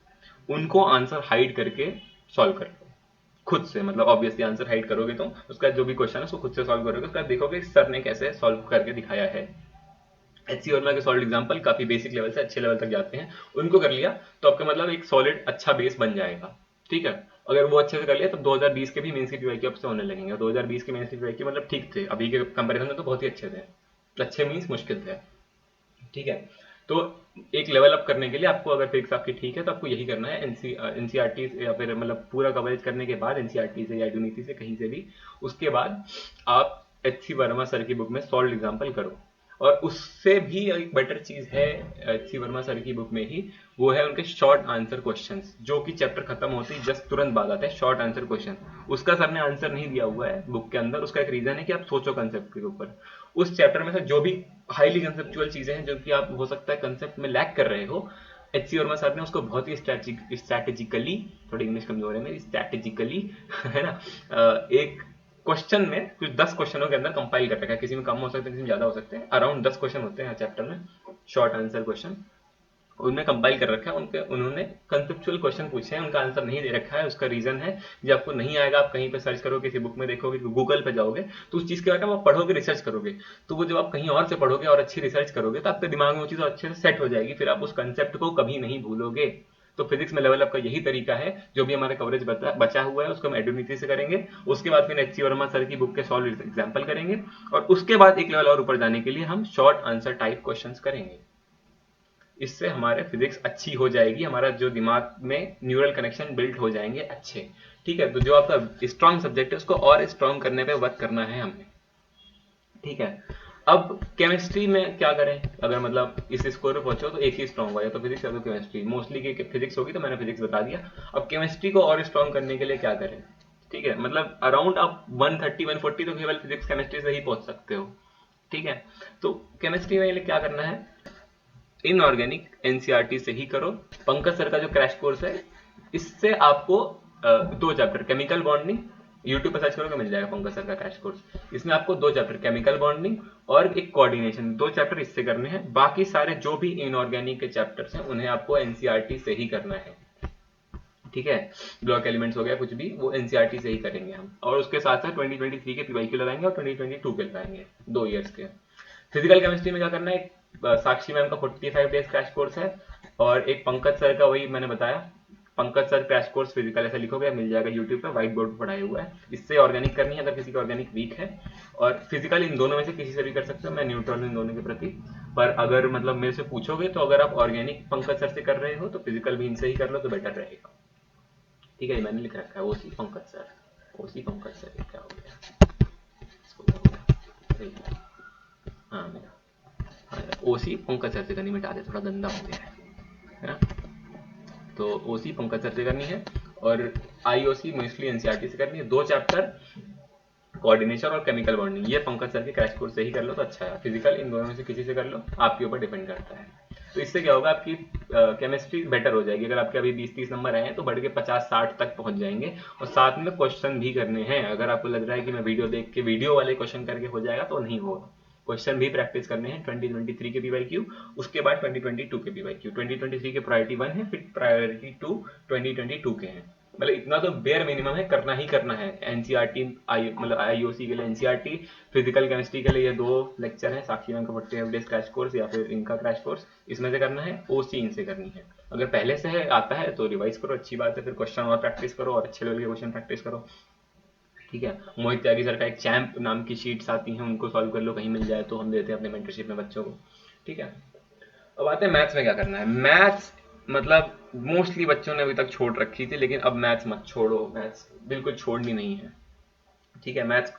उनको आंसर हाइड करके सॉल्व कर लो खुद से। मतलब ऑब्वियसली आंसर हाइड करोगे तो उसका जो भी क्वेश्चन है उसको खुद से सॉल्व करोगे, उसका देखोगे सर ने कैसे सॉल्व करके दिखाया है। एचसी वर्मा के सॉल्व एग्जाम्पल काफी बेसिक लेवल से अच्छे लेवल तक जाते हैं, उनको कर लिया तो आपका मतलब एक सॉलिड अच्छा बेस बन जाएगा। ठीक है, अगर वो अच्छे से कर लिया तो 2020 के भी मेंस की पीवाईक्यू आपसे होने लगेंगे। 2020 के मेंस की पीवाईक्यू मतलब ठीक थे, अभी के कंपैरिजन में तो बहुत ही अच्छे थे। अच्छे मीन्स मुश्किल थे। ठीक है, तो एक लेवल अप करने के लिए आपको अगर फिजिक्स आपकी ठीक है तो आपको यही करना है, एनसीईआरटी या फिर मतलब पूरा कवरेज करने के बाद एनसीईआरटी से या यूनिटी से कहीं से भी, उसके बाद आप एचसी वर्मा सर की बुक में सॉल्व एग्जाम्पल करो। और उससे भी एक बेटर चीज है एचसी वर्मा सर की बुक में ही, वो है उनके शॉर्ट आंसर क्वेश्चंस, जो कि चैप्टर खत्म होते ही जस्ट तुरंत बाद आते हैं शॉर्ट आंसर क्वेश्चन। उसका सर ने आंसर नहीं दिया हुआ है बुक के अंदर, उसका एक रीजन है कि आप सोचो कंसेप्ट के ऊपर। उस चैप्टर में से जो भी हाईली कंसेप्चुअल चीजें हैं जो कि आप हो सकता है कंसेप्ट में लैक कर रहे हो, एचसी वर्मा सर ने उसको बहुत ही स्ट्रैटेजिकली, थोड़ी इंग्लिश कमजोर है मेरी, स्ट्रैटेजिकली है ना, एक क्वेश्चन में कुछ 10 क्वेश्चनों के अंदर कंपाइल कर रखा है। किसी में कम हो सकते हैं, किसी में ज्यादा हो सकते हैं, अराउंड 10 क्वेश्चन होते हैं चैप्टर में, शॉर्ट आंसर क्वेश्चन उनमें कंपाइल कर रखा है। उनके उन्होंने कंसेप्चुअल क्वेश्चन पूछे हैं, उनका आंसर नहीं दे रखा है। उसका रीजन है जब आपको नहीं आएगा आप कहीं पे सर्च करोगे, किसी बुक में देखोगे, गूगल पे जाओगे तो उस चीज के बारे में आप पढ़ोगे, रिसर्च करोगे, तो वो जब आप कहीं और से पढ़ोगे और अच्छी रिसर्च करोगे तो आपके दिमाग में वो चीज अच्छे से सेट हो जाएगी, फिर आप उस कंसेप्ट को कभी नहीं भूलोगे। तो फिजिक्स में लेवल अप का यही तरीका है, जो भी हमारा कवरेज बचा हुआ है उसको हम एडमिनिटी से करेंगे, उसके बाद फिर एचसी वर्मा सर की बुक के सॉल्व एग्जाम्पल करेंगे, और उसके बाद एक लेवल और ऊपर जाने के लिए हम शॉर्ट आंसर टाइप क्वेश्चंस करेंगे। इससे हमारे फिजिक्स अच्छी हो जाएगी, हमारा जो दिमाग में न्यूरल कनेक्शन बिल्ड हो जाएंगे अच्छे। ठीक है, तो जो आपका स्ट्रॉन्ग सब्जेक्ट है उसको और स्ट्रॉन्ग करने पे वर्क करना है हमें। ठीक है, अब केमिस्ट्री में क्या करें, अगर मतलब इस स्कोर पे पहुंचो तो एक ही स्ट्रॉन्ग हुआ, या तो फिजिक्स या तो केमिस्ट्री। मोस्टली की फिजिक्स होगी तो मैंने फिजिक्स बता दिया। अब केमिस्ट्री को और स्ट्रॉन्ग करने के लिए क्या करें। ठीक है, मतलब अराउंड आप 130-140 तो केवल फिजिक्स केमिस्ट्री से ही पहुंच सकते हो। ठीक है, तो केमिस्ट्री में क्या करना है, इनऑर्गेनिक एनसीईआरटी से ही करो। पंकज सर का जो क्रैश कोर्स है इससे आपको 2 चैप्टर केमिकल बॉन्डिंग, यूट्यूब पर सर्च करोगे मिल जाएगा पंकज सर का क्रैश कोर्स। इसमें आपको 2 चैप्टर केमिकल बॉन्डिंग और एक कोऑर्डिनेशन, 2 चैप्टर इससे करने हैं। बाकी सारे जो भी इनऑर्गेनिक के चैप्टर्स हैं उन्हें आपको एनसीईआरटी से ही करना है। ठीक है, ब्लॉक एलिमेंट्स हो गया कुछ भी, वो एनसीईआरटी से ही करेंगे हम, और उसके साथ साथ 2023 के पीवाईक्यू लगाएंगे और 2022 के लगाएंगे, 2 ईयर्स के। फिजिकल केमिस्ट्री में क्या करना है, साक्षी मैम का 45 डेज क्रैश कोर्स है, और एक पंकज सर का, वही मैंने बताया, Pankaj sir crash course physical ऐसा लिखोगे मिल जाएगा यूट्यूब पे, व्हाइट बोर्ड पर पढ़ाया हुआ है। इससे ऑर्गेनिक करनी है अगर किसी का ऑर्गेनिक वीक है, और फिजिकल इन दोनों में से किसी से भी कर सकते हो, मैं न्यूट्रल इन दोनों के प्रति। पर अगर मतलब मेरे से पूछोगे तो अगर आप ऑर्गेनिक पंकज सर से कर रहे हो तो फिजिकल भी इनसे ही कर लो तो बेटर रहेगा। ठीक है, मैंने लिख रखा है ओसी पंकज सर, ओसी पंकज सर, क्या हो गया।
सही? हाँ मेरा ओसी पंकज सर से करनी, मिटा दे, थोड़ा गंदा हो गया है ना। तो ओसी पंकज सर से करनी है और आईओसी मोस्टली एनसीईआरटी से करनी है। 2 चैप्टर कोऑर्डिनेशन और केमिकल बॉन्डिंग, ये पंकज सर के क्रैश कोर्स से ही कर लो तो अच्छा है। फिजिकल इन दोनों में से किसी से कर लो, आपके ऊपर डिपेंड करता है। तो इससे क्या होगा, आपकी केमिस्ट्री बेटर हो जाएगी। अगर आपके अभी 20-30 नंबर आए हैं तो बढ़ के 50-60 तक पहुंच जाएंगे। और साथ में क्वेश्चन भी करने हैं। अगर आपको लग रहा है कि मैं वीडियो देख के वीडियो वाले क्वेश्चन करके हो जाएगा, तो नहीं होगा। क्वेश्चन भी प्रैक्टिस करने हैं। 2023 के पीवाईक्यू, उसके बाद 2022 के पीवाईक्यू। 2023 के प्रायोरिटी 1 है, फिर प्रायोरिटी 2 2022 के हैं। मतलब इतना तो बेयर मिनिमम है, करना ही करना है। एनसीईआरटी मतलब आईओसी के लिए एनसीईआरटी, फिजिकल केमिस्ट्री के लिए ये 2 लेक्चर हैं, साक्षी मैम का 45 डेज क्रैश कोर्स या फिर इनका क्रैश कोर्स, इसमें से करना है। ओसी इनसे करनी है। अगर पहले से है आता है तो रिवाइज करो, अच्छी बात है। फिर क्वेश्चन और प्रैक्टिस करो और अच्छे लेवल के क्वेश्चन प्रैक्टिस करो, ठीक है। मोहित त्यागी सर का एक चैंप नाम की शीट्स आती हैं, उनको सॉल्व कर लो, कहीं मिल जाए तो हम देते हैं अपने मेंटरशिप में बच्चों को, ठीक है। अब आते हैं मैथ्स में क्या करना है। मैथ्स मतलब मोस्टली बच्चों ने अभी तक छोड़ रखी थी, लेकिन अब मैथ्स मत छोड़ो, मैथ्स बिल्कुल छोड़नी नहीं है, ठीक है। मैथ्स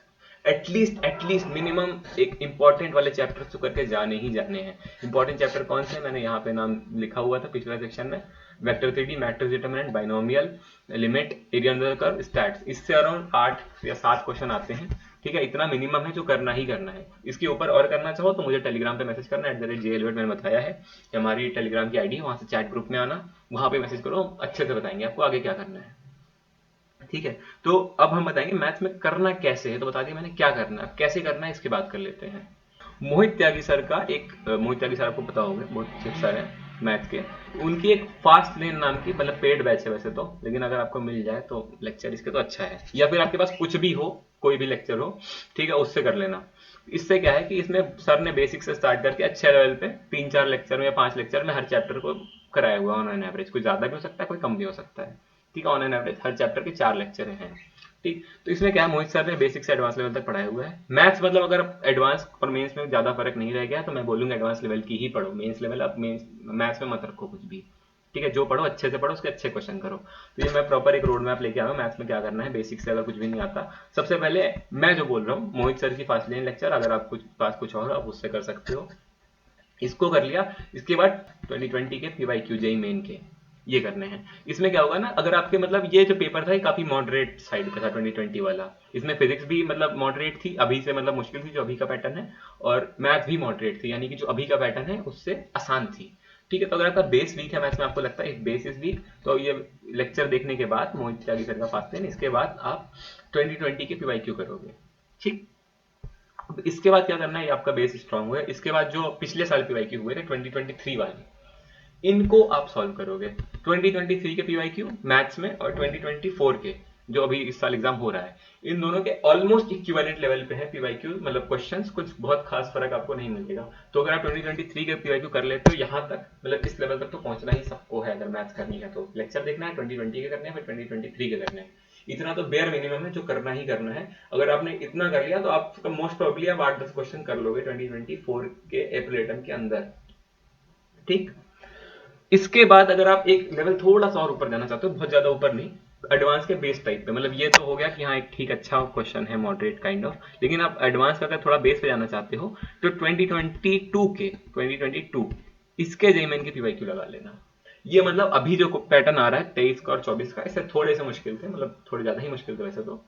एटलीस्ट मिनिमम एक इंपॉर्टेंट वाले चैप्टर तो करके जाने ही जाने हैं। इंपॉर्टेंट चैप्टर कौन से, मैंने यहाँ पे नाम लिखा हुआ था पिछले सेक्शन में। Vector theory, matrix determinant, binomial, limit, area under the curve, stats. इससे अराउंड 8 या 7 क्वेश्चन आते हैं, ठीक है। इतना मिनिमम है जो करना ही करना है। इसके ऊपर और करना चाहो तो मुझे टेलीग्राम पे मैसेज करना, @JLvet मैंने बताया है, हमारी टेलीग्राम की आईडी है, वहां से चैट ग्रुप में आना, वहां पे मैसेज करो, अच्छे से बताएंगे आपको आगे क्या करना है, ठीक है। तो अब हम बताएंगे मैथ्स में करना कैसे है। तो बता दिया मैंने क्या करना है, कैसे करना है इसकी बात कर लेते हैं। मोहित त्यागी सर का एक मोहित त्यागी सर आपको पता होगा, बहुत अच्छे सर है मैथ के। उनकी एक फास्ट लेन नाम की, मतलब पेड बैच है वैसे तो, लेकिन अगर आपको मिल जाए तो लेक्चर इसके तो अच्छा है, या फिर आपके पास कुछ भी हो, कोई भी लेक्चर हो, ठीक है, उससे कर लेना। इससे क्या है कि इसमें सर ने बेसिक से स्टार्ट करके अच्छे लेवल पे 3-4 लेक्चर में या 5 लेक्चर में हर चैप्टर को कराया हुआ ऑन एन एवरेज। कोई ज्यादा भी हो सकता है, कोई कम भी हो सकता है, ठीक है। On an average her chapter के 4 लेक्चर हैं, ठीक। तो इसमें क्या है, मोहित सर ने बेसिक से एडवांस लेवल तक पढ़ाया हुआ है। मैथ्स मतलब अगर एडवांस और मेंस में ज्यादा फर्क नहीं रह गया तो मैं बोलूंगा एडवांस लेवल की ही पढ़ो। मेंस लेवल अब मैथ्स में मत रखो कुछ भी, ठीक है। जो पढ़ो अच्छे से पढ़ो, उसके अच्छे क्वेश्चन करो। तो ये मैं प्रॉपर एक रोड मैप लेके आया हूँ मैथ्स में क्या करना है, बेसिक से अगर कुछ भी नहीं आता। सबसे पहले मैं जो बोल रहा हूँ, मोहित सर की फास्ट लेन लेक्चर, अगर आप कुछ पास कुछ और आप उससे कर सकते हो, इसको कर लिया। इसके बाद 2020 के पीवाईक्यू जेई मेन के ये करने हैं। इसमें क्या होगा ना, अगर आपके मतलब ये जो पेपर था ये काफी मॉडरेट साइड का था 2020 वाला। इसमें फिजिक्स भी मतलब मॉडरेट थी, अभी से मतलब मुश्किल थी जो अभी का पैटर्न है, और मैथ भी मॉडरेट थी, यानी कि जो अभी का पैटर्न है उससे आसान थी, ठीक है। तो अगर आपका बेस वीक है मैथ्स में, आपको लगता है बेस इज वीक, तो ये लेक्चर देखने के बाद मोहित त्यागी सर का फास्ट लेन, इसके बाद आप 2020 के पीवाईक्यू करोगे, ठीक। इसके बाद क्या करना है, ये आपका बेस स्ट्रांग हुआ है। इसके बाद जो पिछले साल पीवाईक्यू हुए थे 2023 वाले, इनको आप सॉल्व करोगे। 2023 के पीवाईक्यू मैथ्स में और 2024 के जो अभी इस साल एग्जाम हो रहा है, इन दोनों के ऑलमोस्ट इक्विवेलेंट लेवल पे है पीवाईक्यू, मतलब क्वेश्चंस, कुछ बहुत खास फर्क आपको नहीं मिलेगा। तो अगर आप 2023 के पीवाईक्यू कर लेते हो यहाँ तक, मतलब इस लेवल तक तो पहुंचना ही सबको है। अगर मैथ्स करनी है तो लेक्चर देखना है, 2020 के करने हैं, फिर 2023 के करने हैं। इतना तो बेयर मिनिमम है जो करना ही करना है। अगर आपने इतना कर लिया तो आप मोस्ट प्रोबेबली आप 8-10 क्वेश्चन कर लोगे 2024 के अप्रैल रिटर्न के अंदर, ठीक। इसके बाद अगर आप एक लेवल थोड़ा सा और ऊपर जाना चाहते हो, बहुत ज्यादा ऊपर नहीं, एडवांस के बेस टाइप पे, मतलब ये तो हो गया कि हाँ एक ठीक अच्छा क्वेश्चन है, मॉडरेट काइंड ऑफ, लेकिन आप एडवांस का अगर थोड़ा बेस पे जाना चाहते हो तो 2022 इसके जेईमेन के पीवाईक्यू लगा लेना। ये मतलब अभी जो पैटर्न आ रहा है 23 का और 24 का, इससे थोड़े से मुश्किल थे, मतलब थोड़े ज्यादा ही मुश्किल थे वैसे तो,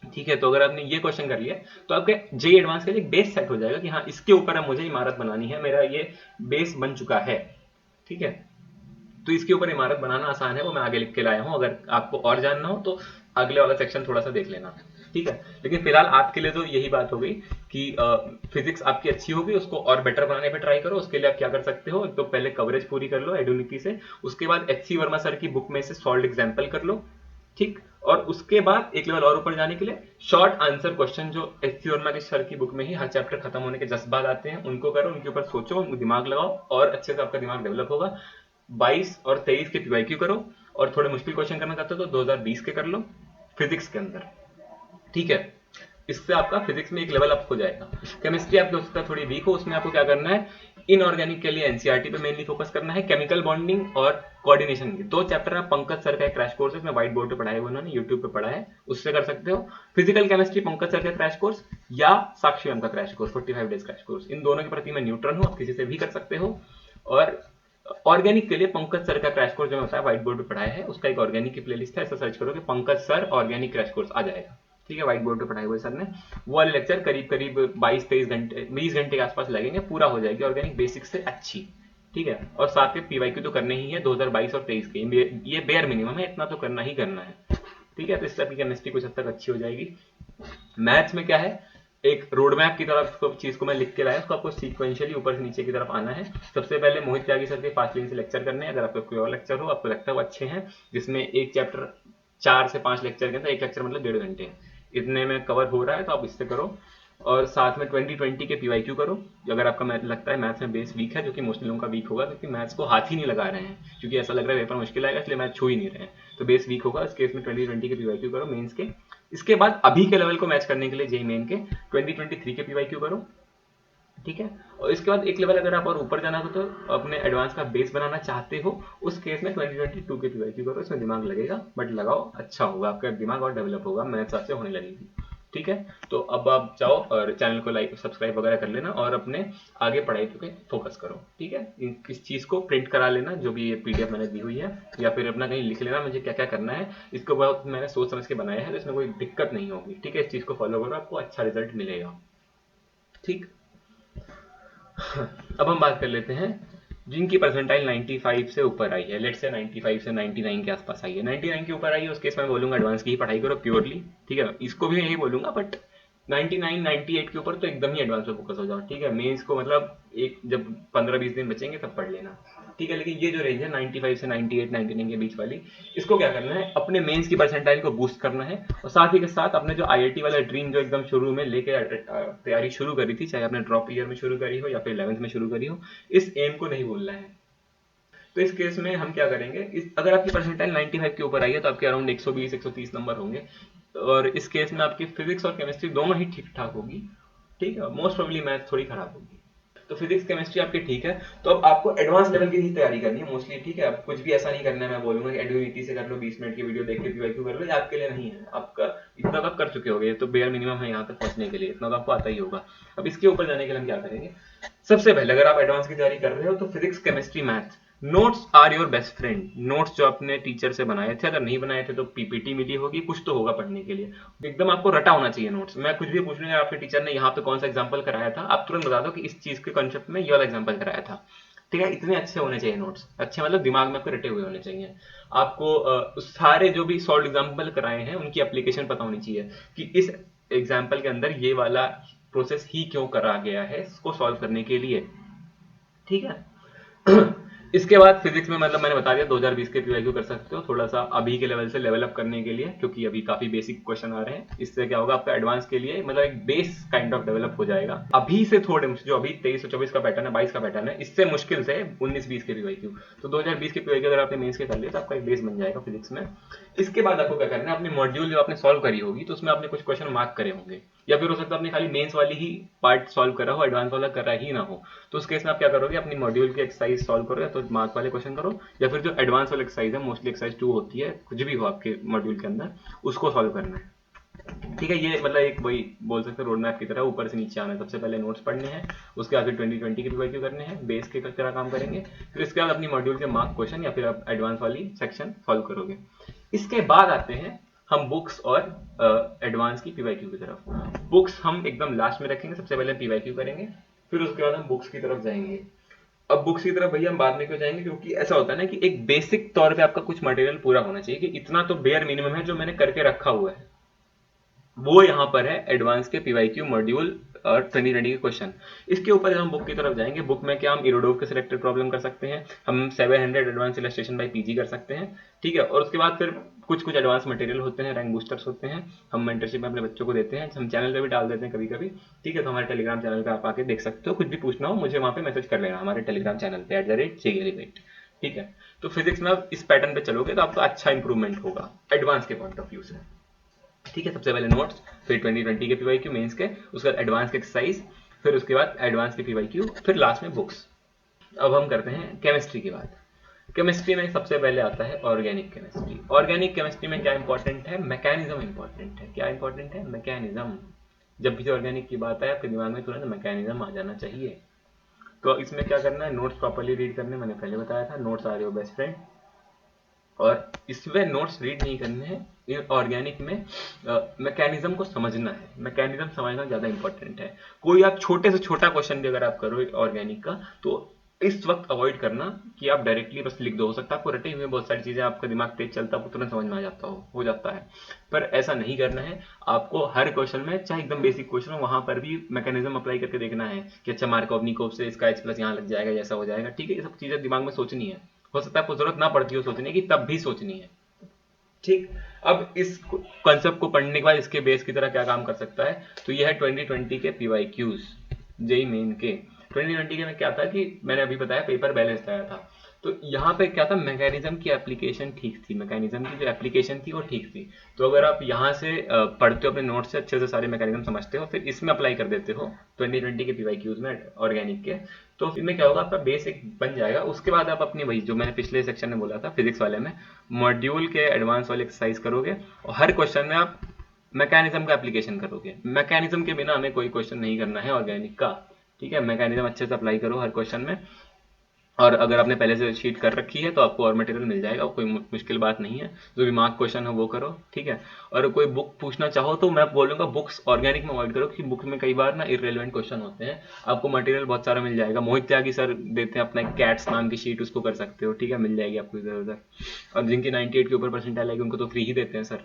ठीक है। तो अगर आपने ये क्वेश्चन कर लिया तो आपके जेई एडवांस के लिए बेस सेट हो जाएगा कि हाँ इसके ऊपर अब मुझे इमारत बनानी है, मेरा ये बेस बन चुका है, ठीक है। तो इसके ऊपर इमारत बनाना आसान है, वो मैं आगे लिख के लाया हूं। अगर आपको और जानना हो तो अगले वाला सेक्शन थोड़ा सा देख लेना, ठीक है। लेकिन फिलहाल आपके लिए तो यही बात हो गई कि फिजिक्स आपकी अच्छी होगी, उसको और बेटर बनाने पे ट्राई करो। उसके लिए आप क्या कर सकते हो, तो पहले कवरेज पूरी कर लो एडुनिटी से, उसके बाद HC वर्मा सर की बुक में से सॉल्व एग्जाम्पल कर लो, ठीक। और उसके बाद एक लेवल और ऊपर जाने के लिए शॉर्ट आंसर क्वेश्चन जो HC वर्मा के सर की बुक में ही हर चैप्टर खत्म होने के जस्ट बाद आते हैं, उनको करो, उनके ऊपर सोचो, उनको दिमाग लगाओ और अच्छे से आपका दिमाग डेवलप होगा। 22 और 23 के पीवाईक्यू करो, और थोड़े मुश्किल क्वेश्चन करना चाहते हो तो 2020 के कर लो फिजिक्स के अंदर, ठीक है। इससे आपका फिजिक्स में एक लेवल अप हो जाएगा। केमिस्ट्री आपकी हो सकता है थोड़ी वीक हो, उसमें आपको क्या करना है, इनऑर्गेनिक के लिए एनसीईआरटी पे मेनली फोकस करना है, केमिकल बॉन्डिंग और कोऑर्डिनेशन के 2 चैप्टर आप पंकज सर का क्रैश कोर्स है, इसमें व्हाइट बोर्ड पे पढ़ाए हुए उन्होंने, यूट्यूब पे पढ़ा है, उससे कर सकते हो। फिजिकल केमिस्ट्री पंकज सर का क्रैश कोर्स या साक्षी मैम का crash course 45 days crash course, इन दोनों के प्रति मैं न्यूट्रल हूँ, आप किसी से भी कर सकते हो। और ऑर्गेनिक के लिए पंकज सर का क्रैश कोर्स जो होता है व्हाइट बोर्ड पे पढ़ाया है, उसका एक ऑर्गेनिक की प्लेलिस्ट है, ऐसा सर्च करोगे Pankaj sir organic crash course आ जाएगा। ठीक है, व्हाइट बोर्ड पे पढ़ाए हुए सर ने, वो वाले लेक्चर करीब करीब 22-23 घंटे 20 घंटे के आसपास लगेंगे, पूरा हो जाएगी ऑर्गेनिक बेसिक से अच्छी। ठीक है, और साथ में पीवाईक्यू तो करने ही है 2022 और 23 के, ये बेयर मिनिमम है, इतना तो करना ही करना है। ठीक है, तो इससे आपकी केमिस्ट्री कुछ हद तक अच्छी हो जाएगी। मैथ्स में क्या है, एक रोड मैप की तरफ चीज को मैं लिख के लाया, उसको आपको सीक्वेंशियली ऊपर से नीचे की तरफ आना है। सबसे पहले मोहित त्यागी सर के फास्ट लेन से लेक्चर करने हैं, अगर आपको कोई और लेक्चर हो आपको लगता है वो अच्छे हैं, जिसमें एक चैप्टर 4 से 5 लेक्चर के अंदर, एक लेक्चर मतलब 1.5 घंटे, इतने में कवर हो रहा है, तो आप इससे करो। और साथ में 2020 के पीवाईक्यू करो, अगर आपका मैथ लगता है मैथ्स में बेस वीक है, जो कि मोस्टली लोगों का वीक होगा, क्योंकि मैथ्स को हाथ ही नहीं लगा रहे हैं, क्योंकि ऐसा लग रहा है पेपर मुश्किल आएगा इसलिए मैथ छू ही नहीं रहे हैं, तो बेस वीक होगा, इस केस में 2020 के पीवाईक्यू करो मेंस के। इसके बाद अभी के लेवल को मैच करने के लिए जेईई मेन के 2023 के पीवाईक्यू करो। ठीक है, और इसके बाद एक लेवल अगर आप और ऊपर जाना हो तो अपने एडवांस का बेस बनाना चाहते हो, उस केस में 2022 के पीवाईक्यू करो, इसमें दिमाग लगेगा बट लगाओ, अच्छा होगा, आपका दिमाग और डेवलप होगा, मैथ्स आपसे होने लगेगी। ठीक है, तो अब आप जाओ और चैनल को लाइक सब्सक्राइब वगैरह कर लेना और अपने आगे पढ़ाई पे फोकस करो। ठीक है, इस चीज को प्रिंट करा लेना, जो भी ये पीडीएफ मैंने दी हुई है, या फिर अपना कहीं लिख लेना मुझे क्या क्या करना है, इसको बहुत मैंने सोच समझ के बनाया है, तो इसमें कोई दिक्कत नहीं होगी। ठीक है, इस चीज को फॉलो करो, आपको अच्छा रिजल्ट मिलेगा। ठीक, अब हम बात कर लेते हैं जिनकी परसेंटाइल 95 से ऊपर आई है, लेट्स से 95 से 99 के आसपास आई है, 99 के ऊपर आई है, उस केस में बोलूंगा एडवांस की ही पढ़ाई करो प्योरली। ठीक है, इसको भी यही बोलूंगा, बट 99 98 के ऊपर तो एकदम ही एडवांस पे फोकस हो जाओ। ठीक है, मेंस को मतलब एक जब 15-20 दिन बचेंगे तब पढ़ लेना। ठीक है, लेकिन ये जो रेंज है 95 से 98 99 के बीच वाली, इसको क्या करना है, अपने मेंस की परसेंटाइल को बूस्ट करना है, और साथ ही के साथ अपने जो आईआईटी वाला ड्रीम जो एकदम शुरू में लेके तैयारी शुरू करी थी, चाहे आपने ड्रॉप ईयर में शुरू करी हो या फिर 11th में शुरू करी हो, इस एम को नहीं भूलना है। तो इस केस में हम क्या करेंगे, अगर आपकी परसेंटाइल 95 के ऊपर आई है तो आपके अराउंड 120-130 नंबर होंगे, और इस केस में आपकी फिजिक्स और केमिस्ट्री दोनों ही ठीक ठाक होगी। ठीक है, मोस्ट प्रोबेबली मैथ थोड़ी खराब होगी, तो फिजिक्स केमिस्ट्री आपकी ठीक है। तो अब आपको एडवांस लेवल की ही तैयारी करनी है मोस्टली। ठीक है, अब कुछ भी ऐसा नहीं करना है, मैं बोलूंगा कि एडुनिटी से कर लो, 20 मिनट की वीडियो देख के पीवाईक्यू कर लो, ये आपके लिए नहीं है। आपका इतना तो आप कर चुके होगे, तो बेयर मिनिमम है यहाँ तक पहुंचने के लिए, इतना तो आपको आता ही होगा। अब इसके ऊपर जाने के लिए हम क्या करेंगे, सबसे पहले अगर आप एडवांस की तैयारी कर रहे हो तो physics chemistry math, notes are your best friend. Notes जो अपने टीचर से बनाए थे, अगर नहीं बनाए थे तो पीपीटी मिली होगी, कुछ तो होगा पढ़ने के लिए, एकदम आपको रटा होना चाहिए नोट्स। मैं कुछ भी पूछ लूंगा आपके टीचर ने यहाँ पे कौन सा एग्जाम्पल कराया था, आप तुरंत बता दो कि इस चीज के कॉन्सेप्ट में ये वाला एग्जाम्पल कराया था। ठीक है, इतने अच्छे होने चाहिए नोट्स, अच्छे मतलब दिमाग में आपको रटे हुए होने चाहिए। आपको सारे जो भी सॉल्व एग्जाम्पल कराए हैं उनकी एप्लीकेशन पता होनी चाहिए, कि इस एग्जाम्पल के अंदर ये वाला प्रोसेस ही क्यों करा गया है इसको सॉल्व करने के लिए। ठीक है, इसके बाद फिजिक्स में मतलब मैंने बता दिया 2020 के पीवाईक्यू कर सकते हो, थोड़ा सा अभी के लेवल से लेवल अप करने के लिए, क्योंकि अभी काफी बेसिक क्वेश्चन आ रहे हैं। इससे क्या होगा, आपका एडवांस के लिए मतलब एक बेस काइंड ऑफ डेवलप हो जाएगा। अभी से थोड़े जो अभी 23 और 24 का पैटर्न है, 22 का पैटर्न है, इससे मुश्किल से 19-20 के पीवाईक्यू, तो 2020 के पीवाईक्यू अगर आपने मेंस के कर लिए तो आपका एक बेस बन जाएगा फिजिक्स में। इसके बाद आपको क्या करना है, अपनी मॉड्यूल जो आपने सॉल्व करी होगी तो उसमें आपने कुछ क्वेश्चन मार्क करे होंगे, या फिर हो सकता है आपने खाली मेंस वाली ही पार्ट सॉल्व करा हो, एडवांस वाला करा ही ना हो, तो उस केस में आप क्या करोगे, अपनी मॉड्यूल की एक्सरसाइज सॉल्व करो, या तो मार्क वाले क्वेश्चन करो, या फिर जो एडवांस वाली एक्सरसाइज है, मोस्टली एक्सरसाइज 2 होती है, कुछ भी हो आपके मॉड्यूल के अंदर, उसको सॉल्व करना है। ठीक है, ये मतलब एक वही बोल सकते हैं रोड मैप की तरह ऊपर से नीचे आना है। सबसे पहले नोट्स पढ़ने हैं, उसके बाद फिर 2020 के पीवाईक्यू करने हैं, बेस के तरह काम करेंगे, फिर इसके बाद अपनी मॉड्यूल के मार्क क्वेश्चन या फिर आप एडवांस वाली सेक्शन सॉल्व करोगे। इसके बाद आते हैं हम बुक्स और एडवांस की पीवाईक्यू की तरफ। बुक्स हम एकदम लास्ट में रखेंगे, सबसे पहले पीवाईक्यू करेंगे, फिर उसके बाद हम बुक्स की तरफ जाएंगे। अब बुक्स की तरफ भैया हम बाद में क्यों जाएंगे, क्योंकि ऐसा होता है ना कि एक बेसिक तौर पे आपका कुछ मटेरियल पूरा होना चाहिए, कि इतना तो बेयर मिनिमम है जो मैंने करके रखा हुआ है, वो यहाँ पर है एडवांस के पीवाईक्यू मॉड्यूल और 2020 के क्वेश्चन। इसके ऊपर जब हम बुक की तरफ जाएंगे, बुक में क्या हम इरोडोव के सिलेक्टेड प्रॉब्लम कर सकते हैं, हम 700 एडवांस इलस्ट्रेशन बाय पीजी कर सकते हैं। ठीक है, और उसके बाद फिर कुछ एडवांस मटेरियल होते हैं, रैंक बूस्टर्स होते हैं, हम मेंटरशिप में अपने बच्चों को देते हैं, हम चैनल पे भी डाल देते हैं कभी कभी। ठीक है, तो हमारे टेलीग्राम चैनल पे आप आके देख सकते हो, कुछ भी पूछना हो मुझे वहाँ पे मैसेज कर लेना हमारे टेलीग्राम चैनल पे @JElevate। ठीक है, तो फिजिक्स में आप इस पैटर्न पे चलोगे तो आपका अच्छा इंप्रूवमेंट होगा एडवांस के पॉइंट ऑफ व्यू से। ठीक है, सबसे पहले नोट्स, फिर 2020 के पीवाईक्यू मेंस के, उसके बाद एडवांस के एक्सरसाइज, फिर उसके बाद एडवांस के पीवाईक्यू, फिर लास्ट में बुक्स। अब हम करते हैं केमिस्ट्री की बात। केमिस्ट्री में सबसे पहले आता है ऑर्गेनिक केमिस्ट्री। ऑर्गेनिक केमिस्ट्री में क्या इंपॉर्टेंट है? मैकेनिज्म इंपॉर्टेंट है। क्या इंपॉर्टेंट है? मैकेनिज्म। जब भी ऑर्गेनिक की बात आए आपके दिमाग में तुरंत मैकेनिज्म आ जाना चाहिए। तो इसमें क्या करना है? नोट्स प्रॉपर्ली रीड करने, मैंने पहले बताया था, notes are your best friend. और इसमें नोट्स रीड नहीं करने हैं, ऑर्गेनिक में मैकेनिज्म को समझना है। मैकेनिज्म समझना ज़्यादा इंपॉर्टेंट है। कोई आप छोटे से छोटा क्वेश्चन भी अगर आप करो ऑर्गेनिक का, तो इस वक्त अवॉइड करना कि आप डायरेक्टली बस लिख दो। हो सकता है आपको रटे हुए बहुत सारी चीजें, आपका दिमाग तेज चलता है, आपको तुरंत समझ में आ जाता हो जाता है, पर ऐसा नहीं करना है। आपको हर क्वेश्चन में, चाहे एकदम बेसिक क्वेश्चन हो, वहां पर भी मैकेनिज्म अप्लाई करके देखना है कि अच्छा मार्कोव-निकोव से इसका H प्लस यहाँ लग जाएगा, जैसा हो जाएगा। ठीक है, ये सब चीजें दिमाग में सोचनी है। हो सकता है आपको जरूरत ना पड़ती हो सोचने की, तब भी सोचनी है। ठीक। अब इस कॉन्सेप्ट को पढ़ने के बाद इसके बेस की तरह क्या काम कर सकता है? तो यह है 2020 के PYQs, जेई मेन के 2020 के में क्या था कि मैंने अभी बताया पेपर बैलेंस आया था। तो यहाँ पे क्या था? मैकेनिज्म की एप्लीकेशन ठीक थी, मैकेनिज्म की जो एप्लीकेशन थी वो ठीक थी। तो अगर आप यहाँ से पढ़ते हो अपने नोट से, अच्छे से सारे मैकेनिज्म समझते हो, फिर इसमें अप्लाई कर देते हो 2020 के PYQs में ऑर्गेनिक के, तो इसमें क्या होगा? आपका बेस एक बन जाएगा। उसके बाद आप अपनी वही जो मैंने पिछले सेक्शन में बोला था फिजिक्स वाले में, मॉड्यूल के एडवांस वाले एक्सरसाइज करोगे और हर क्वेश्चन में आप मैकेनिज्म का एप्लीकेशन करोगे। मैकेनिज्म के बिना हमें कोई क्वेश्चन नहीं करना है ऑर्गेनिक का। ठीक है, मैकेनिज्म अच्छे से अप्लाई करो हर क्वेश्चन में। और अगर आपने पहले से शीट कर रखी है तो आपको और मटेरियल मिल जाएगा, कोई मुश्किल बात नहीं है। जो भी मार्क क्वेश्चन है वो करो। ठीक है, और कोई बुक पूछना चाहो तो मैं बोलूंगा बुक्स ऑर्गेनिक में अवॉइड करो, क्योंकि बुक में कई बार ना इररेलेवेंट क्वेश्चन होते हैं। आपको मटेरियल बहुत सारा मिल जाएगा, मोहित त्यागी सर देते हैं अपना कैट्स नाम की शीट, उसको कर सकते हो। ठीक है, मिल जाएगी आपको इधर उधर। और जिनकी 98 के ऊपर परसेंटाइल आएगी उनको तो फ्री ही देते हैं सर।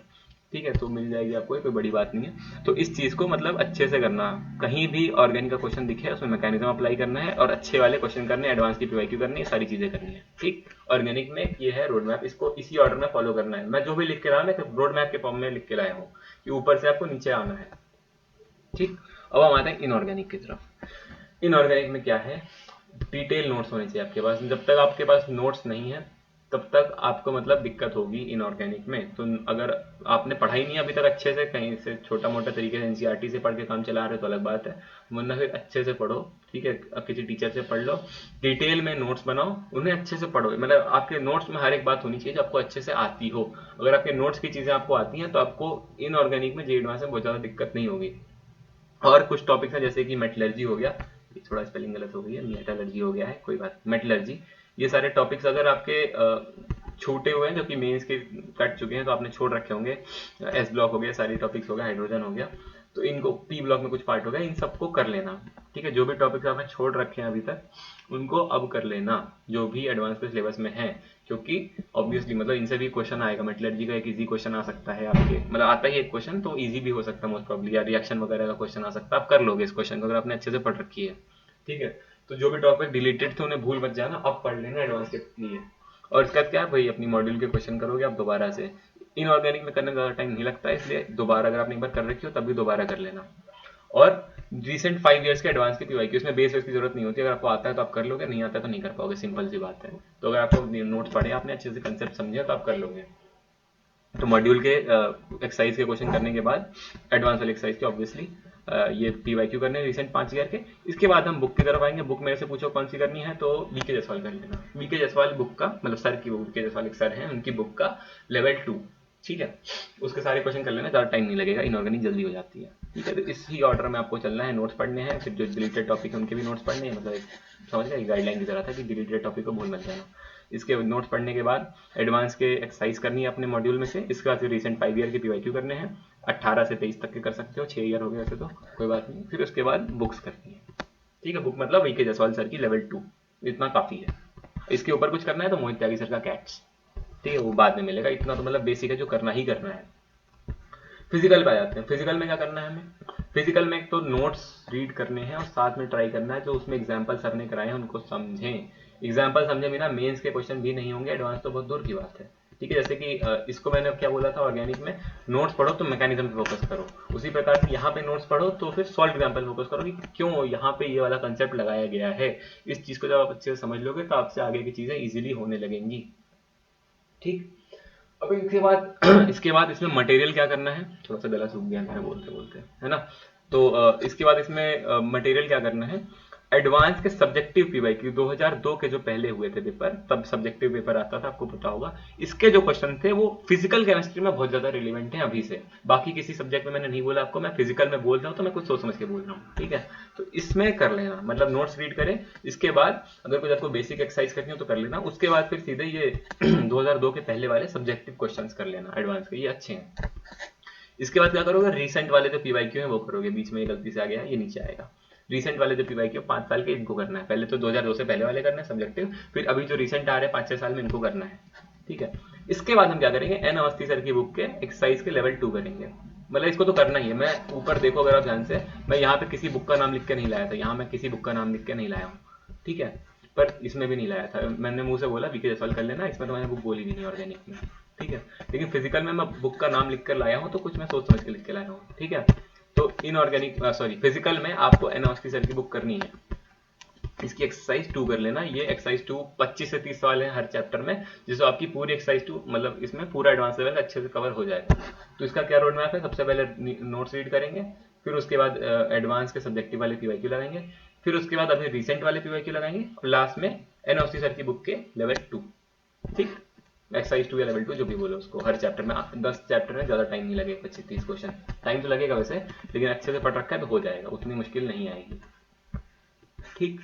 ठीक है, तो मिल जाएगी आपको, कोई बड़ी बात नहीं है। तो इस चीज को मतलब अच्छे से करना, कहीं भी ऑर्गेनिक का क्वेश्चन दिखे उसमें मैकेनिज्म अप्लाई करना है और अच्छे वाले क्वेश्चन करने, एडवांस की PYQ करनी है, सारी चीजें करनी है। ठीक, ऑर्गेनिक में ये है रोड मैप, इसको इसी ऑर्डर में फॉलो करना है। मैं जो भी लिख के रहा, मैं रोड मैप के फॉर्म में लिख के लाया हूँ कि ऊपर से आपको नीचे आना है। ठीक, अब हम आते हैं इनऑर्गेनिक की तरफ। इनऑर्गेनिक में क्या है? डिटेल नोट्स होने चाहिए आपके पास। जब तक आपके पास नोट्स नहीं है तब तक आपको मतलब दिक्कत होगी इनऑर्गेनिक में। तो अगर आपने पढ़ा ही नहीं अभी तक अच्छे से, कहीं से छोटा मोटा तरीके से NCERT से पढ़ के काम चला रहे हो तो अलग बात है, वरना फिर अच्छे से पढ़ो। ठीक है, किसी टीचर से पढ़ लो, डिटेल में नोट्स बनाओ, उन्हें अच्छे से पढ़ो। मतलब आपके नोट्स में हर एक बात होनी चाहिए जो आपको अच्छे से आती हो। अगर आपके नोट्स की चीजें आपको आती हैं तो आपको इनऑर्गेनिक में JEE एडवांस में बहुत ज्यादा दिक्कत नहीं होगी। और कुछ टॉपिक्स हैं जैसे कि मेटलर्जी हो गया, थोड़ा स्पेलिंग गलत हो गई है, मेटलर्जी हो गया है, कोई बात, मेटलर्जी। ये सारे टॉपिक्स अगर आपके छूटे हुए हैं, जो कि मेंस के कट चुके हैं, तो आपने छोड़ रखे होंगे। S ब्लॉक हो गया, सारी टॉपिक्स हो गया, हाइड्रोजन हो गया, तो इनको P ब्लॉक में कुछ पार्ट हो गया, इन सबको कर लेना। ठीक है, जो भी टॉपिक्स आपने छोड़ रखे हैं अभी तक उनको अब कर लेना, जो भी एडवांस के सिलेबस में है। क्योंकि ऑब्वियसली मतलब इनसे भी क्वेश्चन आएगा। मेटलर्जी का एक इजी क्वेश्चन आ सकता है आपके, मतलब आता ही एक क्वेश्चन, तो इजी भी हो सकता है मोस्ट प्रॉब्ली, या रिएक्शन वगैरह का क्वेश्चन आ सकता है। आप कर लोगे इस क्वेश्चन को अगर आपने अच्छे से पढ़ रखी है। ठीक है, तो जो भी टॉपिक डिलीटेड थे उन्हें भूल मत जाना, अब पढ़ लेना एडवांस के लिए। और इसका क्या है भाई, अपनी मॉड्यूल के क्वेश्चन करोगे आप दोबारा से। इनऑर्गेनिक में करने में ज़्यादा टाइम नहीं लगता है, इसलिए दोबारा अगर आपने एक बार कर रखी हो तब भी दोबारा कर लेना। और रिसेंट 5 इयर्स के एडवांस की PYQ, इसमें बेस वेस की जरूरत नहीं होती। अगर आपको आता है तो आप कर लोगे, नहीं आता है तो नहीं कर पाओगे, सिंपल सी बात है। तो अगर आपको नोट्स पढ़े, आपने अच्छे से कंसेप्ट समझे तो आप कर लोगे। तो मॉड्यूल के एक्सरसाइज के क्वेश्चन करने के बाद एडवांस वाले एक्सरसाइज के ऑब्वियसली ये PYQ करने रिसेंट 5 ईयर के। इसके बाद हम बुक की तरफ आएंगे। बुक मेरे से पूछो कौन सी करनी है, तो VK जायसवाल कर लेना। VK जायसवाल बुक का, मतलब सर की बुक, VK जायसवाल एक सर हैं, उनकी बुक का लेवल 2। ठीक है, उसके सारे क्वेश्चन कर लेना, ज़्यादा टाइम नहीं लगेगा, इनऑर्गेनिक जल्दी हो जाती है। ठीक है, तो इसी ऑर्डर में आपको चलना है, नोट्स पढ़ने हैं, फिर जो डिलीटेड टॉपिक है उनके भी नोट्स पढ़ने हैं। मतलब एक समझ गए, गाइडलाइन की तरह था कि डिलीटेड टॉपिक को भूल मत जाना। इसके नोट्स पढ़ने के बाद एडवांस के एक्सरसाइज करनी है अपने मॉड्यूल में से। इसके बाद फिर रिसेंट 5 ईयर के PYQ करने हैं, 18 से 23 तक के कर सकते हो, 6 ईयर हो गए वैसे तो कोई बात नहीं। फिर उसके बाद बुक्स करनी है। ठीक है, बुक मतलब VK जायसवाल सर की लेवल 2, इतना काफ़ी है। इसके ऊपर कुछ करना है तो मोहित त्यागी सर का कैट्स। ठीक है, वो बाद में मिलेगा, इतना तो मतलब बेसिक है जो करना ही करना है। फिजिकल पे आ जाते हैं। फिजिकल में क्या करना है हमें? फिजिकल में एक तो नोट्स रीड करने हैं और साथ में ट्राई करना है जो उसमें एग्जाम्पल सर ने कराए हैं उनको समझें। एग्जाम्पल समझे बिना मेंस के क्वेश्चन भी नहीं होंगे, एडवांस तो बहुत दूर की बात है। ठीक है, जैसे कि इसको मैंने क्या बोला था, ऑर्गेनिक में नोट्स पढ़ो तो मैकेनिज्म पे फोकस करो, उसी प्रकार से यहाँ पे नोट्स पढ़ो तो फिर सॉल्व एग्जाम्पल फोकस करो कि क्यों यहाँ पे ये वाला कंसेप्ट लगाया गया है। इस चीज को जब आप अच्छे से समझ लोगे तो आपसे आगे की चीजें इजीली होने लगेंगी। ठीक, अब इसके बाद इसमें मटेरियल क्या करना है, थोड़ा सा गला सूख गया मेरा बोलते बोलते, है ना। तो इसके बाद इसमें मटेरियल क्या करना है, एडवांस के सब्जेक्टिव पीवाईक्यू 2002 के जो पहले हुए थे पेपर, तब सब्जेक्टिव पेपर आता था, आपको पता होगा। इसके जो क्वेश्चन थे वो फिजिकल केमिस्ट्री में बहुत ज्यादा रिलेवेंट है अभी से। बाकी किसी सब्जेक्ट में मैंने नहीं बोला आपको, मैं फिजिकल में बोल रहा हूँ तो मैं कुछ सोच समझ के बोल रहा हूँ, ठीक है। तो इसमें कर लेना, मतलब नोट्स रीड करें, इसके बाद अगर कुछ आपको बेसिक एक्सरसाइज करनी हो तो कर लेना, उसके बाद फिर सीधे ये 2002 के पहले वाले सब्जेक्टिव क्वेश्चन कर लेना एडवांस के, ये अच्छे हैं। इसके बाद क्या करोगे, रिसेंट वाले जो पीवाईक्यू है वो करोगे। बीच में ये गलती से आ गया है, ये नीचे आएगा। रिसेंट वाले जो पीवाईक्यू 5 साल के, इनको करना है। पहले तो 2002 से पहले वाले करना है सब्जेक्टिव, फिर अभी जो रिसेंट आ रहे हैं 5-6 साल में, इनको करना है, ठीक है। इसके बाद हम क्या करेंगे, एन अवस्थी सर की बुक के एक्सरसाइज के लेवल 2 करेंगे। मतलब इसको तो करना ही है। मैं ऊपर देखो अगर आप ध्यान से, मैं यहाँ पे किसी बुक का नाम लिख के नहीं लाया था, यहाँ मैं किसी बुक का नाम लिख के नहीं लाया हूँ, ठीक है। पर इसमें भी नहीं लाया था, मैंने मुंह से बोला वीके जयसवाल कर लेना, इसमें तो मैंने बुक बोली भी नहीं ऑर्गेनिक में, ठीक है। लेकिन फिजिकल में मैं बुक का नाम लिख कर लाया हूँ, तो कुछ मैं सोच समझ के लिख के लाया हूँ, ठीक है। तो इनऑर्गेनिक सॉरी फिजिकल में आपको एन अवस्थी सर की बुक करनी है। इसकी एक्सरसाइज 2 कर लेना। ये एक्सरसाइज 2 25 से 30 सवाल है हर चैप्टर में, जिससे आपकी पूरी एक्सरसाइज 2 मतलब इसमें पूरा एडवांस लेवल अच्छे से कवर हो जाएगा। तो इसका क्या रोड मैप है, सबसे पहले नोट्स रीड करेंगे, फिर उसके बाद एडवांस के सब्जेक्टिव वाले पीवाईक्यू लगाएंगे, फिर उसके बाद अभी रिसेंट वाले पीवाईक्यू लगाएंगे, और लास्ट में एन अवस्थी सर की बुक के लेवल 2, ठीक। एक्सरसाइज 2 या लेवल 2 जो भी बोलो उसको, हर चैप्टर में 10 चैप्टर में ज्यादा टाइम नहीं लगेगा, 25-30 क्वेश्चन टाइम तो लगेगा वैसे, लेकिन अच्छे से पढ़ रखा है तो हो जाएगा, उतनी मुश्किल नहीं आएगी, ठीक।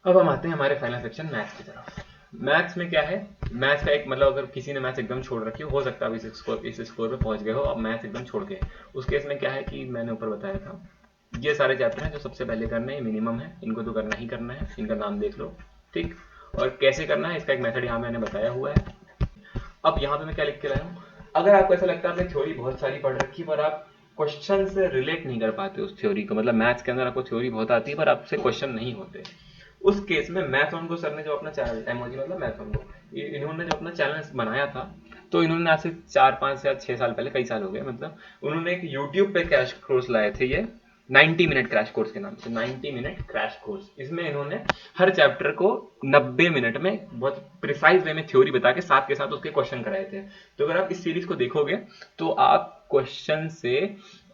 अब हम आते हैं हमारे फाइनल सेक्शन मैथ्स की तरफ। मैथ्स में क्या है, मैथ्स का एक मतलब अगर किसी ने मैथ्स एकदम छोड़ रखी हो सकता है इस स्कोर पे पहुंच गए हो, अब मैथ्स एकदम छोड़ गए, उस केस में क्या है कि मैंने ऊपर बताया था, ये सारे चैप्टर हैं जो सबसे पहले करने हैं, मिनिमम है, इनको तो करना ही करना है, इनका नाम देख लो, ठीक। और कैसे करना है इसका एक मेथड यहाँ मैंने बताया हुआ है। अब यहाँ पे मैं क्या लिख के लाया हूँ, अगर आपको ऐसा लगता है आपने थ्योरी बहुत सारी पढ़ रखी पर आप क्वेश्चन से रिलेट नहीं कर पाते उस थ्योरी को, मतलब मैथ्स के अंदर आपको थ्योरी बहुत आती है पर आपसे क्वेश्चन नहीं होते, उस केस में मैथॉन को सर ने जो अपना चैनल एमओजी मतलब मैथॉन को इन्होंने जो अपना चैनल बनाया था, तो इन्होंने आज से 4-5 या 6 साल पहले, कई साल हो गए मतलब, उन्होंने एक यूट्यूब पे क्रैश कोर्स लाए थे, ये 90 मिनट क्रैश कोर्स के नाम से, 90 मिनट क्रैश कोर्स। इसमें इन्होंने हर चैप्टर को 90 मिनट में बहुत प्रिसाइज वे में थ्योरी बता के साथ के साथ उसके क्वेश्चन कराए थे। तो अगर आप इस सीरीज को देखोगे तो आप क्वेश्चन से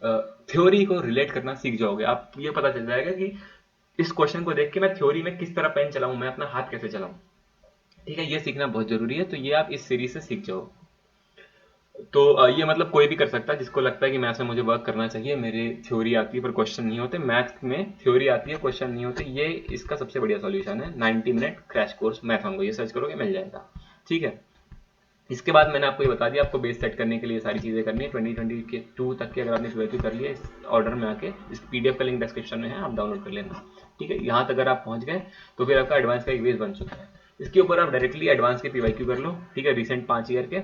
थ्योरी को रिलेट करना सीख जाओगे। आप ये पता चल जाएगा कि इस क्वेश्चन को देख के मैं थ्योरी में किस तरह पेन चलाऊं, मैं अपना हाथ कैसे चलाऊं, ठीक है। ये सीखना बहुत जरूरी है, तो ये आप इस सीरीज से सीख जाओ। तो ये मतलब कोई भी कर सकता है जिसको लगता है कि मैथ्स में मुझे वर्क करना चाहिए, मेरे थ्योरी आती है पर क्वेश्चन नहीं होते, मैथ्स में थ्योरी आती है क्वेश्चन नहीं होते, ये इसका सबसे बढ़िया सॉल्यूशन है 90 मिनट क्रैश कोर्स मैथॉन को, ये सर्च करोगे मिल जाएगा, ठीक है। इसके बाद मैंने आपको ये बता दिया, आपको बेस सेट करने के लिए सारी चीजें करनी है। 2022 तक के अगर आपने ट्वेल्थ कर लिया, इस ऑर्डर में आके इस पीडीएफ का लिंक डिस्क्रिप्शन में है, आप डाउनलोड कर लेना, ठीक है। यहाँ तक अगर आप पहुंच गए तो फिर आपका एडवांस का एक बेस बन चुका है। इसके ऊपर आप डायरेक्टली एडवांस के पीवाईक्यू कर लो, ठीक है, रिसेंट 5 ईयर के,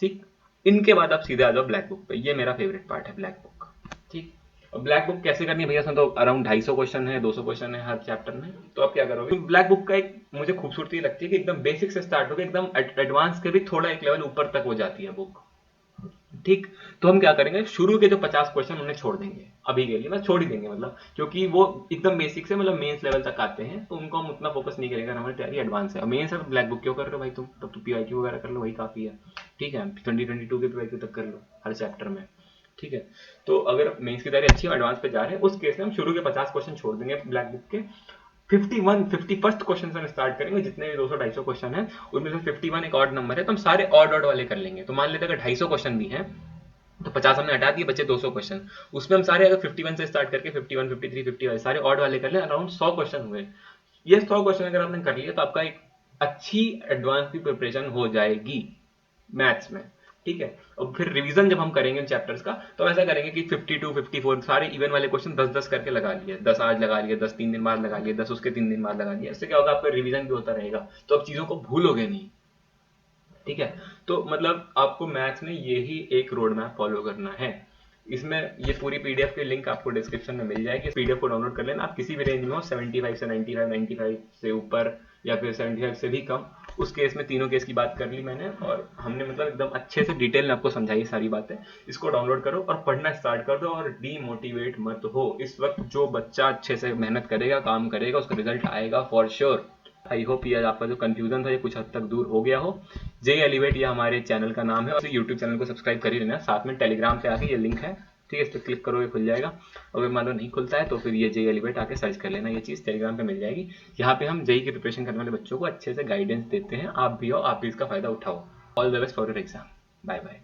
ठीक। इनके बाद आप सीधे आ जाओ ब्लैक बुक पे, ये मेरा फेवरेट पार्ट है ब्लैक बुक, ठीक। और ब्लैक बुक कैसे करनी है भैया, इसमें तो अराउंड 250 क्वेश्चन है, 200 क्वेश्चन है हर चैप्टर में, तो आप क्या करोगे, ब्लैक बुक का एक मुझे खूबसूरती लगती है कि एकदम बेसिक से स्टार्ट होकर एकदम एडवांस के भी थोड़ा एक लेवल ऊपर तक हो जाती है बुक, ठीक। तो हम क्या करेंगे, शुरू के जो 50 क्वेश्चन उन्हें छोड़ देंगे अभी के लिए, बस छोड़ ही देंगे, मतलब क्योंकि वो एकदम बेसिक से मतलब मेंस लेवल तक आते हैं, तो उनको हम उतना फोकस नहीं करेंगे, हमारी तैयारी एडवांस है। मेंस है तो ब्लैक बुक क्यों कर रहे हो भाई तुम, तब तो पीवाईक्यू वगैरह कर लो, वही काफी है, ठीक है। 2022 के पीवाईक्यू तक कर लो हर चैप्टर में, ठीक है। तो अगर मेंस की तैयारी अच्छी है, एडवांस पे जा रहे हैं, उस केस में हम शुरू के 50 क्वेश्चन छोड़ देंगे ब्लैक बुक के, 51 क्वेश्चन से स्टार्ट करेंगे, जितने भी 200-250 क्वेश्चन है उनमें से 51 एक ऑड नंबर है, तो हम सारे ऑड वाले कर लेंगे। तो मान लेते अगर 250 क्वेश्चन भी हैं तो 50 हमने हटा दिए, बचे 200 क्वेश्चन, उसमें हम सारे अगर 51 से स्टार्ट करके 51, 53, 55 सारे ऑड वाले कर लें, अराउंड 100 क्वेश्चन हुए। ये 100 क्वेश्चन अगर आपने कर लिया तो आपका एक अच्छी एडवांस की प्रिपरेशन हो जाएगी मैथ्स में, ठीक है। और फिर रिवीजन जब हम करेंगे इन चैप्टर्स का, तो ऐसा करेंगे कि 52, 54 सारे इवन वाले क्वेश्चन 10-10 करके लगा लिए, 10 आज लगा लिए, 10 3 दिन बाद लगा लिए, 10 उसके 3 दिन बाद लगा लिए। इससे क्या होगा, आपका रिवीजन भी होता रहेगा, तो आप चीजों को भूलोगे नहीं, ठीक है। तो मतलब आपको मैथ्स में यही एक रोड मैप फॉलो करना है। इसमें ये पूरी पीडीएफ की लिंक आपको डिस्क्रिप्शन में मिल जाएगी, पीडीएफ को डाउनलोड कर लेना। आप किसी भी रेंज में हो, 75 से 95, 95 से ऊपर या फिर 75 से भी कम, उस केस में तीनों केस की बात कर ली मैंने, और हमने मतलब एकदम अच्छे से डिटेल में आपको समझाई सारी बातें। इसको डाउनलोड करो और पढ़ना स्टार्ट कर दो, और डीमोटिवेट मत हो। इस वक्त जो बच्चा अच्छे से मेहनत करेगा, काम करेगा, उसका रिजल्ट आएगा फॉर श्योर। आई होप ये आपका जो कंफ्यूजन था ये कुछ हद तक दूर हो गया हो। जे एलिवेट ये हमारे चैनल का नाम है, और यूट्यूब चैनल को सब्सक्राइब कर ही लेना, साथ में टेलीग्राम पे आके ये लिंक है, ठीक है, इस पर क्लिक करोगे खुल जाएगा। अगर मान लो नहीं खुलता है तो फिर ये जेई एलिवेट आके सर्च कर लेना, ये चीज़ टेलीग्राम पे मिल जाएगी। यहाँ पे हम जेई की प्रिपरेशन करने वाले बच्चों को अच्छे से गाइडेंस देते हैं, आप भी आओ, आप भी इसका फायदा उठाओ। All the best for your exam, bye bye.